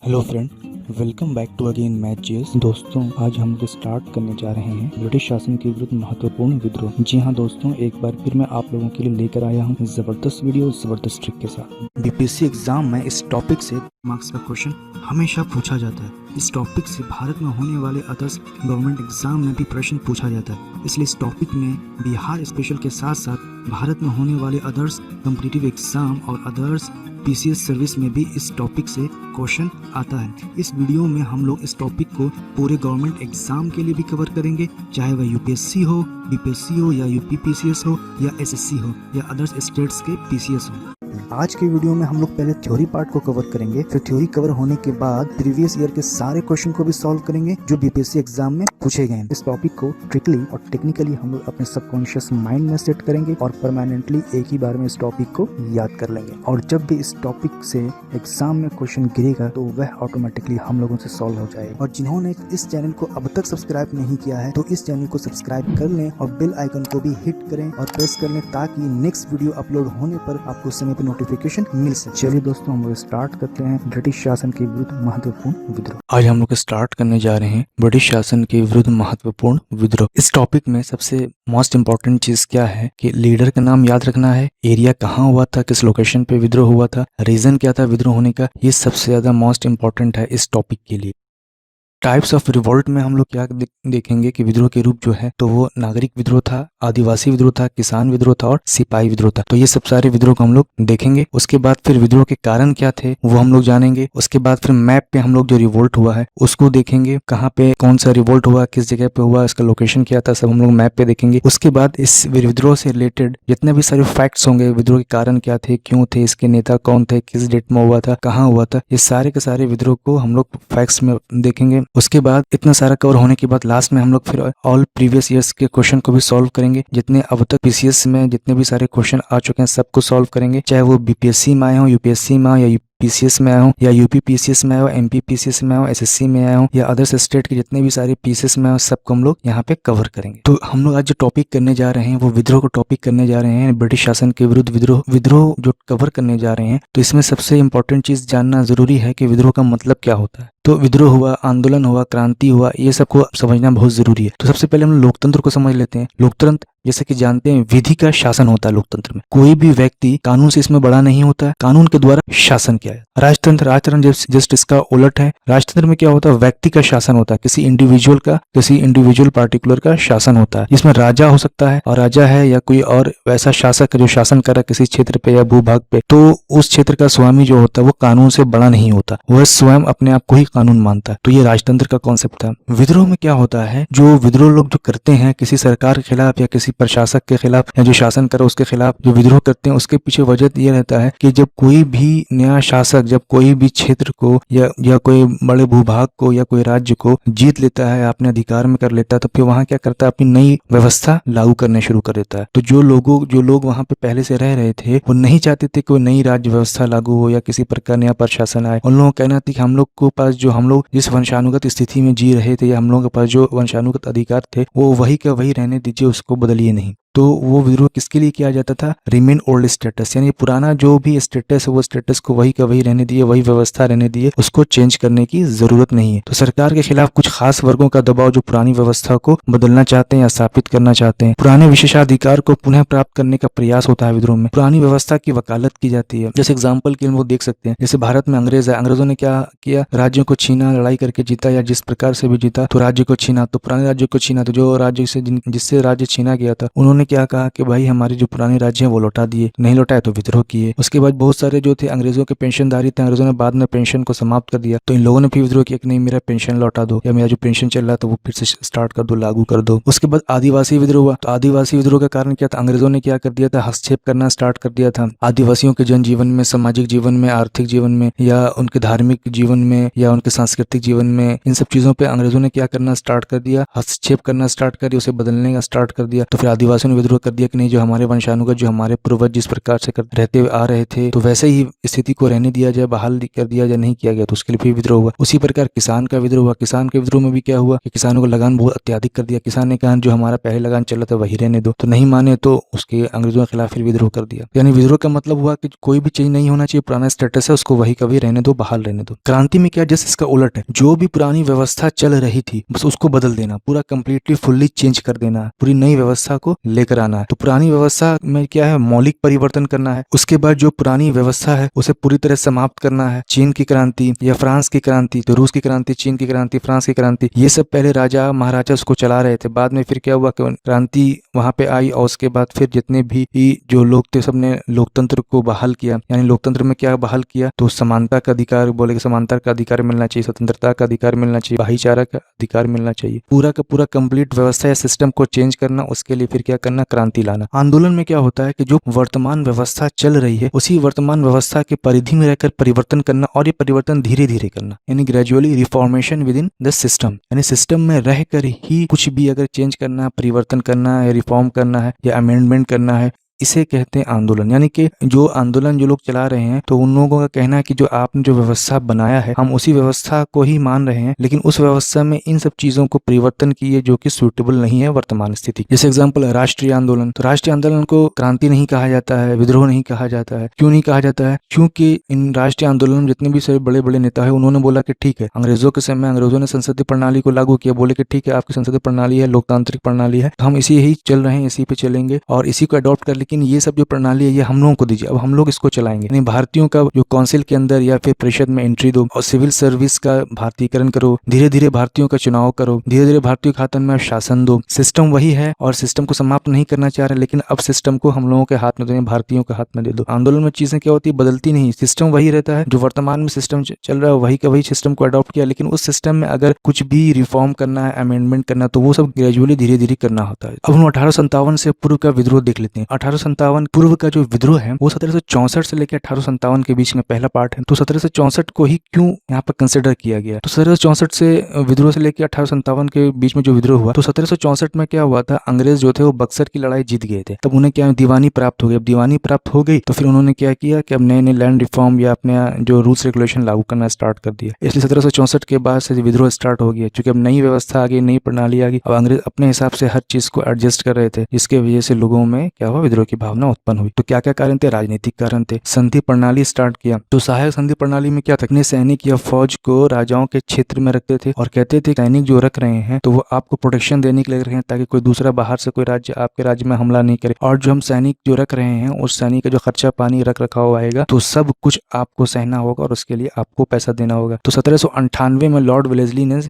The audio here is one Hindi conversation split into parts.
Hello friend, welcome back to again math GS. दोस्तों, आज हम लोग स्टार्ट करने जा रहे हैं ब्रिटिश शासन के विरुद्ध महत्वपूर्ण विद्रोह। जी हाँ दोस्तों, एक बार फिर मैं आप लोगों के लिए लेकर आया हूँ जबरदस्त वीडियो, जबरदस्त ट्रिक के साथ। बीपीएससी एग्जाम में इस टॉपिक से मार्क्स का क्वेश्चन हमेशा पूछा जाता है। इस टॉपिक से भारत में होने वाले अदर्स गवर्नमेंट एग्जाम में भी प्रश्न पूछा जाता है। इसलिए इस टॉपिक में बिहार स्पेशल के साथ साथ भारत में होने वाले अदर्स कॉम्पिटिटिव एग्जाम और अदर्स पीसीएस सर्विस में भी इस टॉपिक से क्वेश्चन आता है। इस वीडियो में हम लोग इस टॉपिक को पूरे गवर्नमेंट एग्जाम के लिए भी कवर करेंगे, चाहे वह यूपीएससी हो, बीपीएससी हो या यूपी पीसीएस हो या एसएससी हो या अदर्स स्टेट्स के पीसीएस हो। आज के वीडियो में हम लोग पहले थ्योरी पार्ट को कवर करेंगे, फिर थ्योरी कवर होने के बाद प्रीवियस ईयर के सारे क्वेश्चन को भी सॉल्व करेंगे जो बीपीएससी एग्जाम में पूछे गए हैं। इस टॉपिक को ट्रिकली और टेक्निकली हम लोग अपने सबकॉन्शियस माइंड में सेट करेंगे और परमानेंटली एक ही बार में इस टॉपिक को याद कर लेंगे। और जब भी इस टॉपिक से एग्जाम में क्वेश्चन गिरेगा तो वह ऑटोमेटिकली हम लोगों से सॉल्व हो जाएगा। और जिन्होंने इस चैनल को अब तक सब्सक्राइब नहीं किया है तो इस चैनल को सब्सक्राइब कर लें और बेल आइकन को भी हिट करें और प्रेस कर लें ताकि नेक्स्ट वीडियो अपलोड होने पर आपको समय पर नोटिफिकेशन मिल सके। चलिए दोस्तों, हम लोग स्टार्ट करते हैं ब्रिटिश शासन के विरुद्ध महत्वपूर्ण विद्रोह। आज हम लोग स्टार्ट करने जा रहे हैं ब्रिटिश शासन के विरुद्ध महत्वपूर्ण विद्रोह। इस टॉपिक में सबसे मोस्ट इम्पोर्टेंट चीज क्या है कि लीडर का नाम याद रखना है, एरिया कहाँ हुआ था, किस लोकेशन पे विद्रोह हुआ था, रीजन क्या था विद्रोह होने का। ये सबसे ज्यादा मोस्ट इम्पोर्टेंट है इस टॉपिक के लिए। टाइप्स ऑफ रिवोल्ट में हम लोग क्या देखेंगे कि विद्रोह के रूप जो है तो वो नागरिक विद्रोह था, आदिवासी विद्रोह था, किसान विद्रोह था और सिपाही विद्रोह था। तो ये सब सारे विद्रोह को हम लोग देखेंगे। उसके बाद फिर विद्रोह के कारण क्या थे वो हम लोग जानेंगे। उसके बाद फिर मैप पे हम लोग जो रिवोल्ट हुआ है उसको देखेंगे, कहाँ पे कौन सा रिवोल्ट हुआ, किस जगह पे हुआ, इसका लोकेशन क्या था, सब हम लोग मैप पे देखेंगे। उसके बाद इस विद्रोह से रिलेटेड जितने भी सारे फैक्ट्स होंगे, विद्रोह के कारण क्या थे, क्यों थे, इसके नेता कौन थे, किस डेट में हुआ था, कहाँ हुआ था, ये सारे के सारे विद्रोह को हम लोग फैक्ट्स में देखेंगे। उसके बाद इतना सारा कवर होने के बाद लास्ट में हम लोग फिर ऑल प्रीवियस ईयर्स के क्वेश्चन को भी सॉल्व करेंगे। जितने अब तक पीसीएस में जितने भी सारे क्वेश्चन आ चुके हैं सबको सॉल्व करेंगे, चाहे वो बीपीएससी में आए हो, यूपीएससी में या पीसीएस में आया हूँ या यूपी पीसीएस में आया हो, एमपी पीसीएस में आया हूँ, एसएससी में आया हूँ या अदर्स स्टेट के जितने भी सारे पीसीएस में आए सबको हम लोग यहाँ पे कवर करेंगे। तो हम लोग आज जो टॉपिक करने जा रहे हैं वो विद्रोह को टॉपिक करने जा रहे हैं, ब्रिटिश शासन के विरुद्ध विद्रोह जो कवर करने जा रहे हैं। तो इसमें सबसे इंपॉर्टेंट चीज जानना जरूरी है कि विद्रोह का मतलब क्या होता है। तो विद्रोह हुआ, आंदोलन हुआ, क्रांति हुआ, ये सबको समझना बहुत जरूरी है। तो सबसे पहले हम लोकतंत्र को समझ लेते हैं। लोकतंत्र जैसे कि जानते हैं विधि का शासन होता है लोकतंत्र में। कोई भी व्यक्ति कानून से इसमें बड़ा नहीं होता है, कानून के द्वारा शासन किया है। राजतंत्र जस्ट इसका उलट है। राजतंत्र में क्या होता है, व्यक्ति का शासन होता है, किसी इंडिविजुअल पार्टिकुलर का शासन होता है, जिसमें राजा हो सकता है और राजा है या कोई और वैसा शासक जो शासन कर रहा है किसी क्षेत्र पे या भूभाग पे, तो उस क्षेत्र का स्वामी जो होता है वो कानून से बड़ा नहीं होता, वह स्वयं अपने आप को ही कानून मानता है। तो ये राजतंत्र का कॉन्सेप्ट था। विद्रोह में क्या होता है, जो विद्रोह लोग जो करते हैं किसी सरकार के खिलाफ या किसी प्रशासक के खिलाफ या जो शासन करे उसके खिलाफ जो विद्रोह करते हैं, उसके पीछे वजह ये रहता है कि जब कोई भी नया शासक जब कोई भी क्षेत्र को या कोई बड़े भूभाग को या कोई राज्य को जीत लेता है, अपने अधिकार में कर लेता है, तो फिर वहां क्या करता है, अपनी नई व्यवस्था लागू करने शुरू कर देता है। तो जो लोग वहां पे पहले से रह रहे थे वो नहीं चाहते थे कोई नई राज्य व्यवस्था लागू हो या किसी प्रकार नया प्रशासन आए। उन लोगों का कहना था कि हम लोग को पास जो हम लोग जिस वंशानुगत स्थिति में जी रहे थे या हम लोगों के पास जो वंशानुगत अधिकार थे वो वही का वही रहने दीजिए, उसको बदलिए नहीं। तो वो विद्रोह किसके लिए किया जाता था, रिमेन ओल्ड स्टेटस, यानी पुराना जो भी स्टेटस है वो स्टेटस को वही का वही रहने दिए, वही व्यवस्था रहने दिए, उसको चेंज करने की जरूरत नहीं है। तो सरकार के खिलाफ कुछ खास वर्गों का दबाव जो पुरानी व्यवस्था को बदलना चाहते हैं या स्थापित करना चाहते हैं, पुराने विशेषाधिकार को पुनः प्राप्त करने का प्रयास होता है विद्रोह में। पुरानी व्यवस्था की वकालत की जाती है। जैसे एग्जाम्पल के लिए वो देख सकते हैं, जैसे भारत में अंग्रेज है, अंग्रेजों ने क्या किया, राज्यों को छीना, लड़ाई करके जीता या जिस प्रकार से भी जीता, तो राज्य को छीना, तो पुराने राज्य को छीना, तो जो राज्य से जिससे राज्य छीना गया था उन्होंने क्या कहा कि भाई हमारे जो पुराने राज्य हैं वो लौटा दिए, नहीं लौटाए तो विद्रोह किए। उसके बाद बहुत सारे जो थे अंग्रेजों के पेंशनधारी थे, अंग्रेजों ने बाद में पेंशन को समाप्त कर दिया, तो इन लोगों ने फिर विद्रोह किया कि नहीं मेरा पेंशन लौटा दो या मेरा जो पेंशन चल रहा था वो फिर से स्टार्ट कर दो, लागू कर दो। उसके बाद आदिवासी विद्रोह हुआ। तो आदिवासी विद्रोह का कारण क्या था, अंग्रेजों ने क्या कर दिया था, हस्तक्षेप करना स्टार्ट कर दिया था आदिवासियों के जनजीवन में, सामाजिक जीवन में, आर्थिक जीवन में या उनके धार्मिक जीवन में या उनके सांस्कृतिक जीवन में, इन सब चीजों पे अंग्रेजों ने क्या करना स्टार्ट कर दिया, हस्तक्षेप करना स्टार्ट कर दिया, उसे बदलने का स्टार्ट कर दिया। तो फिर आदिवासियों उन्होंने विद्रोह कर दिया कि नहीं, जो हमारे वंशानुगत, जो हमारे पूर्वज जिस प्रकार से रहते हुए आ रहे थे तो वैसे ही स्थिति को रहने दिया जाए, बहाल कर दिया जाए, नहीं किया गया तो उसके लिए फिर विद्रोह हुआ। उसी प्रकार किसान का विद्रोह हुआ। किसान के विद्रोह में भी क्या हुआ कि किसानों को लगान बहुत अत्याधिक कर दिया। किसान ने कहा जो हमारा पहले लगान चला था वही रहने दो, तो नहीं माने तो उसके अंग्रेजों के खिलाफ फिर विद्रोह कर दिया। यानी विद्रोह का मतलब हुआ कि कोई भी चीज नहीं होना चाहिए, पुराना स्टेटस है उसको वही कभी रहने दो, बहाल रहने दो। क्रांति में क्या जस्ट इसका उलट है, जो भी पुरानी व्यवस्था चल रही थी बस उसको बदल देना, पूरा कंप्लीटली फुल्ली चेंज कर देना, पूरी नई व्यवस्था को लेकर आना है। तो पुरानी व्यवस्था में क्या है, मौलिक परिवर्तन करना है। उसके बाद जो पुरानी व्यवस्था है उसे पूरी तरह समाप्त करना है। चीन की क्रांति या फ्रांस की क्रांति, तो रूस की क्रांति, चीन की क्रांति, फ्रांस की क्रांति, ये सब पहले राजा महाराजा उसको चला रहे थे। बाद में फिर क्या हुआ कि क्रांति वहां पे आई और उसके बाद फिर जितने भी जो लोग थे सबने लोकतंत्र को बहाल किया। यानी लोकतंत्र में क्या बहाल किया, तो समानता का अधिकार, बोले कि समानता का अधिकार मिलना चाहिए, स्वतंत्रता का अधिकार मिलना चाहिए, भाईचारा का अधिकार मिलना चाहिए, पूरा का पूरा कंप्लीट व्यवस्था या सिस्टम को चेंज करना। उसके लिए फिर क्या करना, क्रांति लाना। आंदोलन में क्या होता है कि जो वर्तमान व्यवस्था चल रही है उसी वर्तमान व्यवस्था के परिधि में रहकर परिवर्तन करना, और ये परिवर्तन धीरे धीरे करना, यानी gradually reformation with in the system. यानी सिस्टम में रहकर ही कुछ भी अगर चेंज करना है, परिवर्तन करना है, रिफॉर्म करना है या अमेंडमेंट करना है, इसे कहते हैं आंदोलन। यानी कि जो आंदोलन जो लोग चला रहे हैं तो उन लोगों का कहना है कि जो आपने जो व्यवस्था बनाया है हम उसी व्यवस्था को ही मान रहे हैं, लेकिन उस व्यवस्था में इन सब चीजों को परिवर्तन किए जो कि सूटेबल नहीं है वर्तमान स्थिति। जैसे एग्जांपल है राष्ट्रीय आंदोलन। तो राष्ट्रीय आंदोलन को क्रांति नहीं कहा जाता है, विद्रोह नहीं कहा जाता है। क्यों नहीं कहा जाता है, क्योंकि इन राष्ट्रीय आंदोलन में जितने भी सारे बड़े बड़े नेता है उन्होंने बोला कि ठीक है, अंग्रेजों के समय अंग्रेजों ने संसदीय प्रणाली को लागू किया, बोले कि ठीक है आपकी संसदीय प्रणाली है, लोकतांत्रिक प्रणाली है, हम इसी ही चल रहे हैं, इसी पे चलेंगे और इसी को अडॉप्ट कर, लेकिन ये सब जो प्रणाली है ये हम लोगों को दीजिए, अब हम लोग इसको चलाएंगे। यानी भारतीयों का जो काउंसिल के अंदर या फिर परिषद में एंट्री दो और सिविल सर्विस का भारतीयकरण करो, धीरे धीरे भारतीयों का चुनाव करो, धीरे धीरे भारतीयों के हाथों में शासन दो। सिस्टम वही है और सिस्टम को समाप्त नहीं करना चाह रहे, लेकिन अब सिस्टम को हम लोगों के हाथ में दो, भारतीयों के हाथ में दे दो। आंदोलन में चीजें क्या होती है, बदलती नहीं, सिस्टम वही रहता है। जो वर्तमान में सिस्टम चल रहा है वही का वही सिस्टम को अडॉप्ट किया, लेकिन उस सिस्टम में अगर कुछ भी रिफॉर्म करना है, अमेंडमेंट करना है, तो वो सब ग्रेजुअली धीरे धीरे करना होता है। अब हम 1857 से पूर्व का विद्रोह देख लेते हैं। 1857 पूर्व का जो विद्रोह है वो 1764 से लेकर 1857 के बीच में पहला पार्ट है। तो 1764 को ही क्यों यहाँ पर कंसिडर किया गया, तो 1764 से विद्रोह से लेकर 1857 के बीच में जो विद्रोह हुआ, तो 1764 में क्या हुआ था, अंग्रेज जो थे वो बक्सर की लड़ाई जीत गए थे। तब उन्हें क्या दीवानी प्राप्त हो गई। अब दीवानी प्राप्त हो गई तो फिर उन्होंने क्या किया कि अब नए नए लैंड रिफॉर्म या अपने जो रूल्स रेगुलेशन लागू करना स्टार्ट कर दिया। इसलिए 1764 के बाद से विद्रोह स्टार्ट हो गया, क्योंकि अब नई व्यवस्था आ गई, नई प्रणाली आ गई। अब अंग्रेज अपने हिसाब से हर चीज को एडजस्ट कर रहे थे, जिसके वजह से लोगों में क्या हुआ, विद्रोह की भावना उत्पन्न हुई। तो क्या क्या कारण थे, राजनीतिक कारण थे। संधि प्रणाली स्टार्ट किया। तो सहायक संधि प्रणाली में क्या था, अपने सैनिक या फौज को राजाओं के क्षेत्र में रखते थे और कहते थे सैनिक जो रख रहे हैं तो वो आपको प्रोटेक्शन देने के लिए रखे हैं, ताकि कोई दूसरा बाहर से कोई राज्य आपके राज्य में हमला नहीं करे। और जो हम सैनिक जो रख रहे हैं उस सैनिक का जो खर्चा पानी रख रखाव आएगा तो सब कुछ आपको सहना होगा और उसके लिए आपको पैसा देना होगा। तो 1798 में लॉर्ड वेलेस्ली ने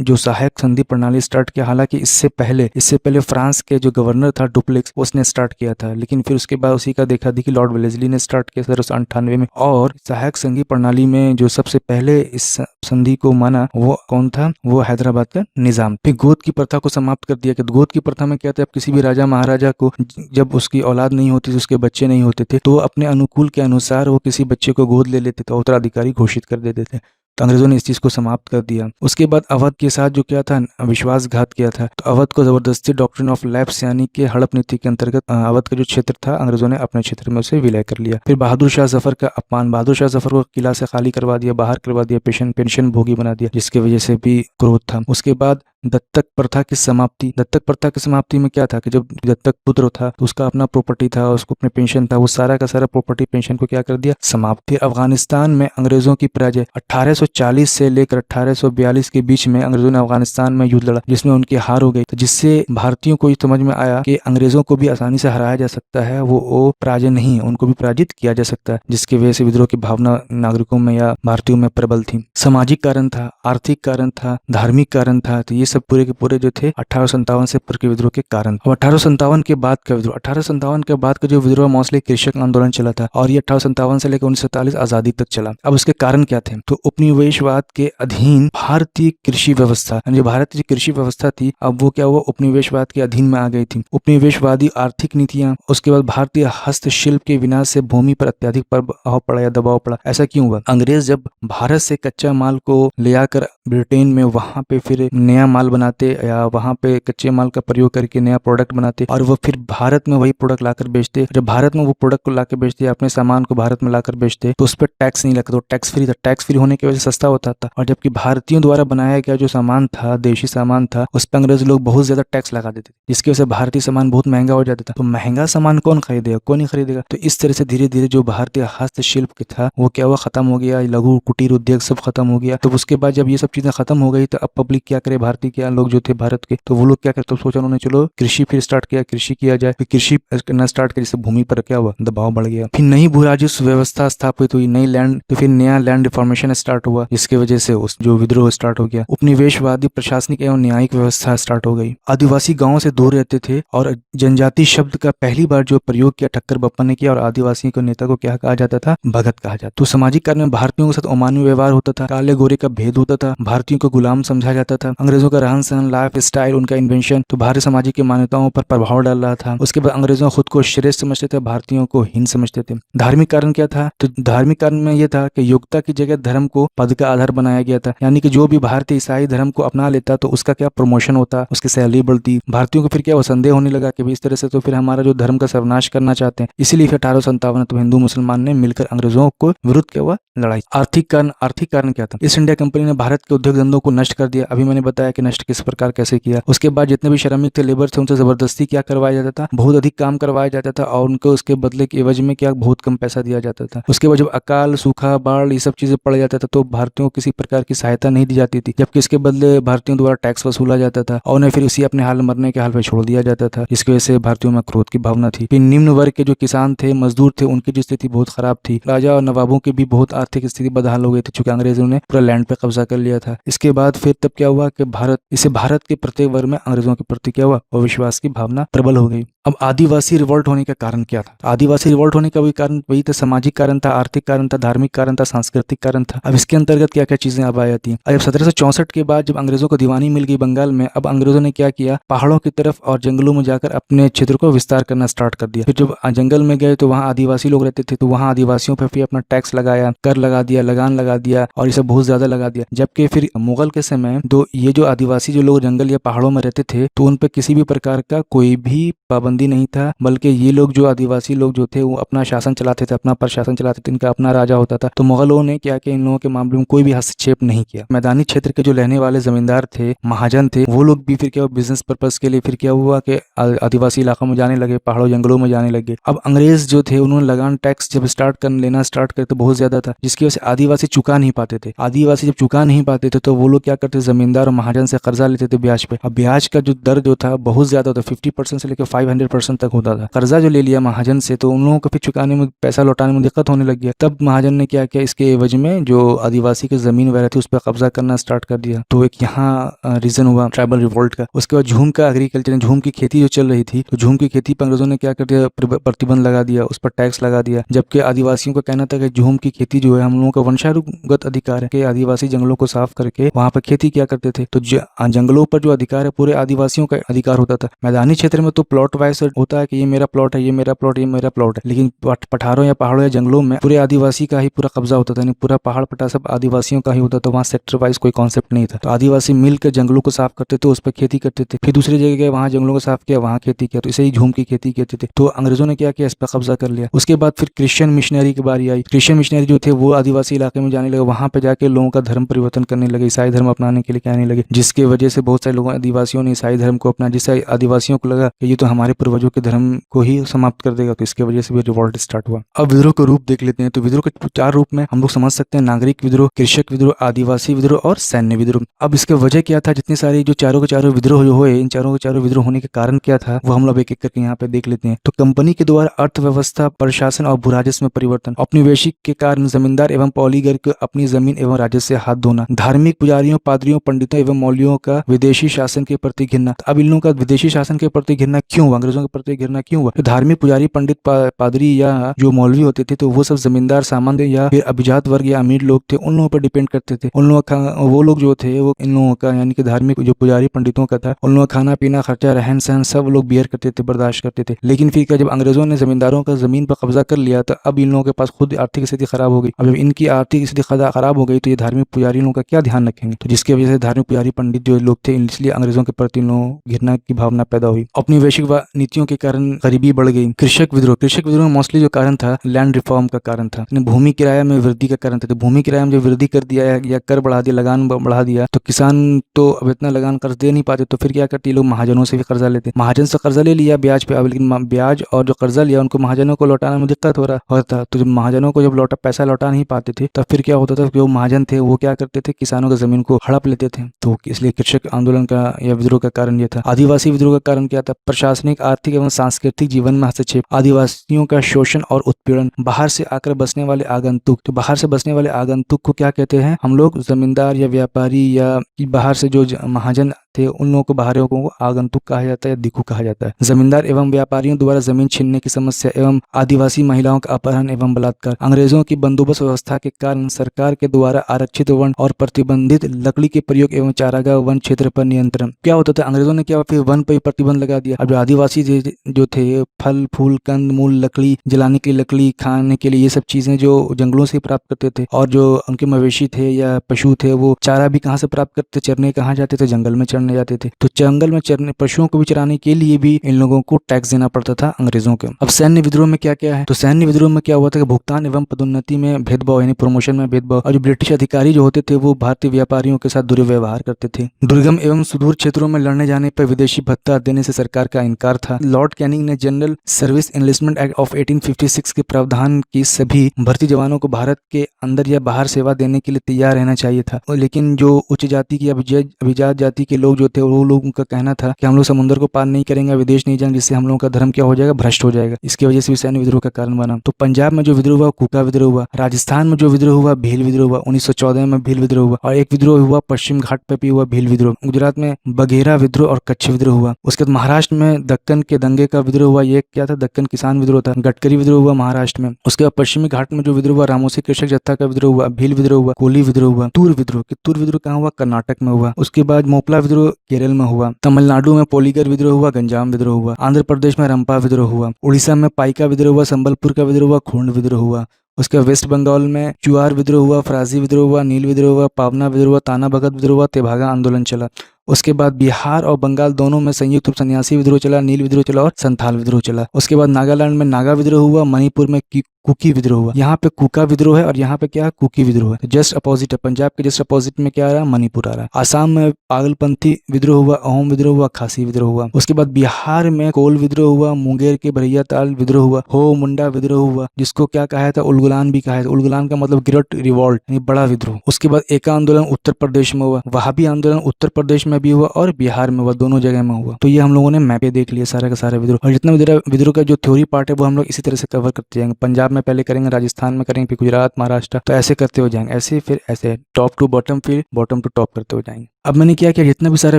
जो सहायक संधि प्रणाली स्टार्ट किया। हालांकि इससे पहले फ्रांस के जो गवर्नर था डुप्लेक्स, उसने स्टार्ट किया था, लेकिन फिर उसके बाद उसी का देखा देखी लॉर्ड वेलेस्ली ने स्टार्ट किया 1798 में। और सहायक संधि प्रणाली में जो सबसे पहले इस संधि को माना वो कौन था, वो हैदराबाद का निजाम। फिर गोद की प्रथा को समाप्त कर दिया। कि गोद की प्रथा में क्या था, किसी भी राजा महाराजा को जब उसकी औलाद नहीं होती थी, उसके बच्चे नहीं होते थे, तो अपने अनुकूल के अनुसार वो किसी बच्चे को गोद ले लेते थे, उत्तराधिकारी घोषित कर देते थे। तो अंग्रेजों ने इस चीज को समाप्त कर दिया। उसके बाद अवध के साथ जो क्या था, विश्वासघात किया था। तो अवध को जबरदस्ती डॉक्ट्रिन ऑफ लैप्स यानी कि हड़प नीति के अंतर्गत अवध का जो क्षेत्र था अंग्रेजों ने अपने क्षेत्र में उसे विलय कर लिया। फिर बहादुर शाह जफर का अपमान। बहादुर शाह जफर को किला से खाली करवा दिया, बाहर करवा दिया, पेंशन भोगी बना दिया, जिसकी वजह से भी क्रोध था। उसके बाद दत्तक प्रथा की समाप्ति। दत्तक प्रथा की समाप्ति में क्या था कि जब दत्तक पुत्र था तो उसका अपना प्रॉपर्टी था, उसको अपने पेंशन था, वो सारा का सारा प्रॉपर्टी पेंशन को क्या कर दिया, समाप्त। फिर अफगानिस्तान में अंग्रेजों की पराजय। 1840 से लेकर 1842 के बीच में अंग्रेजों ने अफगानिस्तान में युद्ध लड़ा, जिसमें उनकी हार हो गई। तो जिससे भारतीयों को ये समझ में आया कि अंग्रेजों को भी आसानी से हराया जा सकता है, वो पराजय नहीं है, उनको भी पराजित किया जा सकता है, जिसकी वजह से विद्रोह की भावना नागरिकों में या भारतीयों में प्रबल थी। सामाजिक कारण था, आर्थिक कारण था, धार्मिक कारण था। तो ये सब पूरे के पूरे जो थे 1857 से पूर्व के विद्रोह के कारण। अब 1857 के बाद का विद्रोह। 1857 के बाद का जो विद्रोह मोस्टली कृषक आंदोलन चला था और ये 1857 से लेकर 1947 आजादी तक चला। अब उसके कारण क्या थे, तो उपनिवेशवाद के अधीन भारतीय कृषि व्यवस्था, यानी भारतीय कृषि व्यवस्था थी, अब वो क्या हुआ, उपनिवेशवाद के अधीन में आ गई थी। उपनिवेशवादी आर्थिक नीतियां, उसके बाद भारतीय हस्तशिल्प के विनाश से भूमि पर अत्यधिक प्रभाव पड़ा या दबाव पड़ा। ऐसा क्यों हुआ, अंग्रेज जब भारत से कच्चा माल को ले आकर ब्रिटेन में वहां पे फिर नया माल बनाते या वहाँ पे कच्चे माल का प्रयोग करके नया प्रोडक्ट बनाते और वो फिर भारत में वही प्रोडक्ट लाकर बेचते। जब भारत में वो प्रोडक्ट को लाकर बेचते, अपने सामान को भारत में लाकर बेचते, तो उस पर टैक्स नहीं लगता, तो टैक्स फ्री था। टैक्स फ्री होने की वजह से सस्ता होता था। और जबकि भारतीयों द्वारा बनाया गया जो सामान था, देशी सामान था, उस पर अंग्रेज लोग बहुत ज्यादा टैक्स लगा देते थे, जिसकी वजह से भारतीय सामान बहुत महंगा हो जाता था। तो महंगा सामान कौन खरीदेगा, कौन नहीं खरीदेगा। तो इस तरह से धीरे धीरे जो भारतीय हस्तशिल्प के था वो क्या हुआ, खत्म हो गया। लघु कुटीर उद्योग सब खत्म हो गया। तो उसके बाद जब ये सब चीजें खत्म हो गई तो अब पब्लिक क्या करे, भारतीय क्या लोग जो थे भारत के, तो वो लोग क्या करते, तो सोचा उन्होंने चलो कृषि फिर स्टार्ट किया, कृषि किया जाए। फिर कृषि करना स्टार्ट किया, जिससे भूमि पर क्या हुआ, दबाव बढ़ गया। फिर नई भू राजस्व व्यवस्था स्थापित हुई, नई लैंड, तो फिर नया लैंड रिफॉर्मेशन स्टार्ट हुआ, जिसकी वजह से उस जो विद्रोह स्टार्ट हो गया। उपनिवेशवादी प्रशासनिक एवं न्यायिक व्यवस्था स्टार्ट हो गई। आदिवासी गांव से दूर रहते थे और जनजाति शब्द का पहली बार जो प्रयोग किया ठक्कर बप्पा ने किया, और आदिवासी को नेता को क्या कहा जाता था, भगत कहा जाता। तो सामाजिक कार्य में भारतीयों के साथ अमानवीय व्यवहार होता था, काले गोरे का भेद होता था, भारतीयों को गुलाम समझा जाता था। अंग्रेजों का रहन सहन, लाइफ स्टाइल, उनका इन्वेंशन तो भारतीय सामाजिक की मान्यताओं पर प्रभाव डाल रहा था। उसके बाद अंग्रेजों खुद को श्रेष्ठ समझते थे, भारतीयों को हीन समझते थे। धार्मिक कारण क्या था, तो धार्मिक कारण में यह था कि योग्यता की जगह धर्म को पद का आधार बनाया गया था। यानी कि जो भी भारतीय ईसाई धर्म को अपना लेता तो उसका क्या प्रमोशन होता, उसकी सैलरी बढ़ती। भारतीयों को फिर क्या संदेह होने लगा कि इस तरह से तो फिर हमारा जो धर्म का सर्वनाश करना चाहते हैं। इसीलिए फिर 1857 तो हिंदू मुसलमान ने मिलकर अंग्रेजों को विरुद्ध क्या हुआ, लड़ाई। आर्थिक कारण क्या था, ईस्ट इंडिया कंपनी ने भारत के उद्योग धंधों को नष्ट कर दिया। अभी मैंने बताया कि नष्ट किस प्रकार कैसे किया। उसके बाद जितने भी श्रमिक थे, लेबर थे, उनसे जबरदस्ती क्या करवाया जाता था, बहुत अधिक काम करवाया जाता था और उनको उसके बदले के एवज में क्या बहुत कम पैसा दिया जाता था। उसके बाद जब अकाल, सूखा, बाढ़ ये सब चीजें पड़ जाता था तो भारतीयों को किसी प्रकार की सहायता नहीं दी जाती थी, जबकि इसके बदले भारतीयों द्वारा टैक्स वसूला जाता था और उन्हें फिर उसी अपने हाल मरने के हाल पे छोड़ दिया जाता था। इसकी वजह से भारतीयों में क्रोध की भावना थी। फिर निम्न वर्ग के जो किसान थे, मजदूर थे, उनकी जो स्थिति बहुत खराब थी। राजा और नवाबों की भी बहुत आर्थिक स्थिति बदहाल हो गई थी, चूंकि अंग्रेजों ने पूरा लैंड पे कब्जा कर लिया था। इसके बाद फिर तब क्या हुआ कि भारत के प्रत्येक वर्ग में अंग्रेजों के प्रति क्या हुआ, अविश्वास की भावना प्रबल हो गई। अब आदिवासी रिवोल्ट होने का कारण क्या था, आदिवासी रिवोल्ट होने का भी कारण वही था, सामाजिक कारण था, आर्थिक कारण था, धार्मिक कारण था, सांस्कृतिक कारण था। अब इसके अंतर्गत क्या क्या चीजें अब आ जाती हैं। अब 1764 के बाद जब अंग्रेजों को दीवानी मिल गई बंगाल में, अब अंग्रेजों ने क्या किया, पहाड़ों की तरफ और जंगलों में जाकर अपने क्षेत्र को विस्तार करना स्टार्ट कर दिया। फिर जब जंगल में गए तो वहाँ आदिवासी लोग रहते थे, तो वहाँ आदिवासियों पर फिर अपना टैक्स लगाया, कर लगा दिया, लगान लगा दिया और ये सब बहुत ज्यादा लगा दिया। जबकि फिर मुगल के समय तो ये जो आदिवासी जो लोग जंगल या पहाड़ों में रहते थे तो उन पर किसी भी प्रकार का कोई भी पाबंदी नहीं था, बल्कि ये लोग जो आदिवासी लोग जो थे वो अपना शासन चलाते थे, अपना प्रशासन चलाते थे, इनका अपना राजा होता था। तो मुगलों ने क्या किया, इन लोगों के मामले में कोई भी हस्तक्षेप नहीं किया। मैदानी क्षेत्र के जो रहने वाले जमींदार थे, महाजन थे, वो लोग भी फिर क्या बिजनेस पर्पज के लिए फिर क्या हुआ कि आदिवासी इलाकों में जाने लगे, पहाड़ों जंगलों में जाने लगे। अब अंग्रेज जो थे उन्होंने लगान टैक्स जब लेना स्टार्ट करे तो बहुत ज्यादा था, जिसकी वजह से आदिवासी चुका नहीं पाते थे। आदिवासी जब चुका नहीं पाते थे तो वो लोग क्या करते, जमींदार और महाजन से कर्जा लेते थे ब्याज पे। अब ब्याज का जो दर जो था बहुत ज्यादा था, 50% से लेकर 500% तक होता था। कर्जा जो ले लिया महाजन से तो उन लोगों को फिर चुकाने में, पैसा लौटाने में दिक्कत होने लग गया। तब महाजन ने क्या किया, इसके एवज में जो आदिवासी की जमीन वगैरह थी उस पर कब्जा करना स्टार्ट कर दिया। तो एक यहाँ रीजन हुआ ट्राइबल रिवोल्ट का। उसके बाद झूम का एग्रीकल्चर, झूम की खेती जो चल रही थी, तो झूम की खेती पर अंग्रेजों ने क्या कर दिया, प्रतिबंध लगा दिया, उस पर टैक्स लगा दिया। जबकि आदिवासियों का कहना था कि झूम की खेती जो है हम लोगों का वंशानुगत अधिकार है कि आदिवासी जंगलों को साफ करके वहां पर खेती किया करते थे। तो जंगलों पर जो अधिकार है पूरे आदिवासियों का अधिकार होता था। मैदानी क्षेत्र में तो प्लॉट वाइज होता है कि ये मेरा प्लॉट है, ये मेरा प्लॉट, ये मेरा प्लॉट है, लेकिन पठारों या पहाड़ों या जंगलों में पूरे आदिवासी का ही पूरा कब्जा होता था, पूरा पहाड़ पटा सब आदिवासियों का ही होता था। वहाँ सेक्टर वाइज कोई कॉन्सेप्ट नहीं था। तो आदिवासी मिलकर जंगलों को साफ करते थे, उस पर खेती करते थे। फिर दूसरी जगह गए, वहाँ जंगलों को साफ किया, वहाँ खेती किया, तो इसे ही झूम की खेती कहते थे। तो अंग्रेजों ने क्या किया, इस पर कब्जा कर लिया। उसके बाद फिर क्रिश्चियन मिशनरी की बारी आई। क्रिश्चियन मिशनरी जो थे वो आदिवासी इलाके में जाने लगे, वहाँ पे जाके लोगों का धर्म परिवर्तन करने लगे, ईसाई धर्म अपनाने के लिए कहने लगे, जिसके वजह से बहुत सारे लोगों आदिवासियों ने ईसाई धर्म को अपना, जिससे आदिवासियों को लगा कि ये तो हमारे पूर्वजों के धर्म को ही समाप्त कर देगा। तो इसके वजह से भी रिवॉल्ट स्टार्ट हुआ। अब विद्रोह का रूप देख लेते हैं। तो विद्रोह के 4 रूप में हम लोग समझ सकते हैं, नागरिक विद्रोह, कृषक विद्रोह, आदिवासी विद्रोह और सैन्य विद्रोह। अब इसके वजह क्या था, जितने सारे जो चारों के चारों विद्रोह जो हुए, इन चारों के चारों विद्रोह होने के कारण क्या था वो हम लोग एक एक करके यहाँ पे देख लेते हैं। तो कंपनी के द्वारा अर्थव्यवस्था, प्रशासन और भू राजस्व में परिवर्तन, औपनिवेशिक के कारण जमींदार एवं पौलीगर को अपनी जमीन एवं राजस्व से हाथ धोना, धार्मिक पुजारियों, पादरियों, पंडितों एवं मौलवियों का विदेशी शासन के प्रति घृणा। अब इन लोगों का विदेशी शासन के प्रति घृणा क्यों हुआ, अंग्रेजों के प्रति घृणा क्यों हुआ? तो धार्मिक पुजारी, पंडित, पादरी या जो मौलवी होते थे तो वो सब जमींदार, सामान्य या फिर अभिजात वर्ग या अमीर लोग थे, उन लोगों पर डिपेंड करते थे। उन लोगों का वो लोग जो थे वो इन लोगों का यानी कि धार्मिक जो पुजारी पंडितों का था, उन लोगों का खाना पीना, खर्चा, रहन सहन सब लोग बियर करते थे, बर्दाश्त करते थे। लेकिन फिर क्या, जब अंग्रेजों ने जमींदारों का जमीन पर कब्जा कर लिया तो अब इन लोगों के पास खुद आर्थिक स्थिति खराब हो गई। अब जब इनकी आर्थिक स्थिति खराब हो गई तो ये धार्मिक पुजारी लोगों का क्या ध्यान रखेंगे? तो जिसकी वजह से धार्मिक पुजारी पंडित जो लोग थे, इसलिए अंग्रेजों के प्रति घृणा की भावना पैदा हुई। अपनी वैश्विक नीतियों के कारण गरीबी बढ़ गई। कृषक विद्रोह में मोस्टली जो कारण था लैंड रिफॉर्म का कारण था, भूमि किराया में वृद्धि का कारण था। तो भूमि किराया में जो वृद्धि कर दिया या कर बढ़ा दिया, लगान बढ़ा दिया, तो किसान तो अब इतना लगान कर्ज दे नहीं पाते, तो फिर क्या करते लोग महाजनों से भी कर्जा लेते। महाजन से कर्जा ले लिया ब्याज पे, अब लेकिन ब्याज और जो कर्जा लिया उनको महाजनों को लौटाने में दिक्कत हो रहा होता। तो जब महाजनों को जब पैसा लौटा नहीं पाते थे, तब फिर क्या होता था, जो महाजन थे वो क्या करते थे, किसानों की जमीन को हड़प लेते थे। तो इसलिए कृषक आंदोलन का या विद्रोह का कारण यह था। आदिवासी विद्रोह का कारण क्या था, प्रशासनिक, आर्थिक एवं सांस्कृतिक जीवन में हस्तक्षेप, आदिवासियों का शोषण और उत्पीड़न, बाहर से आकर बसने वाले आगंतुक। तो बाहर से बसने वाले आगंतुक को क्या कहते हैं हम लोग, जमींदार या व्यापारी या बाहर से जो महाजन थे, उन लोगों को बाहरियों को आगंतुक कहा जाता है या दिक्कू कहा जाता है। जमींदार एवं व्यापारियों द्वारा जमीन छीनने की समस्या एवं आदिवासी महिलाओं का अपहरण एवं बलात्कार, अंग्रेजों की बंदोबस्त व्यवस्था के कारण सरकार के द्वारा आरक्षित वन और प्रतिबंधित लकड़ी के प्रयोग एवं चारागाह वन क्षेत्र पर नियंत्रण। क्या होता था, अंग्रेजों ने क्या फिर वन पर प्रतिबंध लगा दिया। अब जो आदिवासी जो थे, फल फूल कंद मूल, लकड़ी जलाने की लकड़ी, खाने के लिए ये सब चीजें जो जंगलों से प्राप्त करते थे, और जो उनके मवेशी थे या पशु थे वो चारा भी कहाँ से प्राप्त करते, चरने कहाँ जाते थे, जंगल में चरने जाते थे। तो जंगल में चरने, पशुओं को भी चराने के लिए भी इन लोगों को टैक्स देना पड़ता था अंग्रेजों के। अब सैन्य विद्रोह में क्या क्या है, तो सैन्य विद्रोह में क्या हुआ था कि भुगतान एवं पदोन्नति में भेदभाव, यानी प्रमोशन में भेदभाव, और जो ब्रिटिश अधिकारी जो होते थे वो भारतीय व्यापारियों के साथ दुर्व्यवहार करते थे। दुर्गम एवं सुदूर क्षेत्रों में लड़ने जाने पर विदेशी भत्ता देने से सरकार का इनकार था। लॉर्ड कैनिंग ने general service enlistment act of 1856 के प्रावधान की सभी भर्ती जवानों को भारत के अंदर या बाहर सेवा देने के लिए तैयार रहना चाहिए था। लेकिन जो उच्च जाति की अभिजात जाति के लोग जो थे, वो लोगों का कहना था कि हम लोग समुद्र को पार नहीं करेंगे, विदेश नहीं जाएंगे, जिससे हम लोगों का धर्म क्या हो जाएगा, भ्रष्ट हो जाएगा। इसकी वजह से भी सैन्य विद्रोह का कारण बना। तो पंजाब में जो विद्रोह हुआ कूका विद्रोह हुआ, राजस्थान में जो विद्रोह हुआ भील विद्रोह हुआ, 1914 में भील विद्रोह हुआ, और एक विद्रोह हुआ पश्चिम घाट पे भी हुआ भील विद्रोह। गुजरात में बघेरा विद्रोह और कच्छ विद्रोह हुआ। उसके बाद महाराष्ट्र में दक्कन के दंगे का विद्रोह हुआ, ये क्या था, दक्कन किसान विद्रोह था। गडकरी विद्रोह हुआ महाराष्ट्र में। उसके बाद पश्चिमी घाट में जो विद्रोह हुआ, रामोसी कृषक जत्था का विद्रोह हुआ, भील विद्रोह हुआ, कोली विद्रोह हुआ। तूर विद्रोह कहाँ हुआ, कर्नाटक में हुआ। उसके बाद मोपला विद्रोह केरल में हुआ। तमिलनाडु में पोलीगर विद्रोह हुआ, गंजाम विद्रोह हुआ। आंध्र प्रदेश में रंपा विद्रोह हुआ। उड़ीसा में पाइका विद्रोह हुआ, संबलपुर का विद्रोह हुआ, खूंड विद्रोह हुआ। उसके वेस्ट बंगाल में चुआर विद्रोह हुआ, फराजी विद्रोह हुआ, नील विद्रोह हुआ, पावना विद्रोह हुआ, ताना भगत विद्रोह हुआ, तेभागा आंदोलन चला। उसके बाद बिहार और बंगाल दोनों में संयुक्त सन्यासी विद्रोह चला, नील विद्रोह चला और संथाल विद्रोह चला। उसके बाद नागालैंड में नागा विद्रोह हुआ, मणिपुर में कुकी विद्रोह हुआ। यहाँ पे कुका विद्रोह है और यहाँ पे क्या है, कुकी विद्रोह है। जस्ट अपोजिट है, पंजाब के जस्ट अपोजिट में क्या आ रहा है, मणिपुर आ रहा है। आसाम में पागलपंथी विद्रोह हुआ, अहोम विद्रोह हुआ, खासी विद्रोह हुआ। उसके बाद बिहार में कोल विद्रोह हुआ, मुंगेर के भरैया ताल विद्रोह हुआ, हो मुंडा विद्रोह हुआ, जिसको क्या कहा था, उलगुलान भी कहा था। उलगुलान का मतलब ग्रेट रिवॉल्ट, यानी बड़ा विद्रोह। उसके बाद एका आंदोलन उत्तर प्रदेश में हुआ, वहाबी आंदोलन उत्तर प्रदेश में भी हुआ और बिहार में हुआ, दोनों जगह में हुआ। तो ये हम लोगों ने मैपे देख लिया सारा का सारा विद्रोह। और जितना विद्रोह का जो थ्योरी पार्ट है वो हम लोग इसी तरह से कवर करते जाएंगे। पंजाब में पहले करेंगे, राजस्थान में करेंगे, फिर गुजरात, महाराष्ट्र, तो ऐसे करते हो जाएंगे, ऐसे फिर ऐसे टॉप टू बॉटम, फिर बॉटम टू टॉप करते हो जाएंगे। अब मैंने क्या किया, जितना भी सारा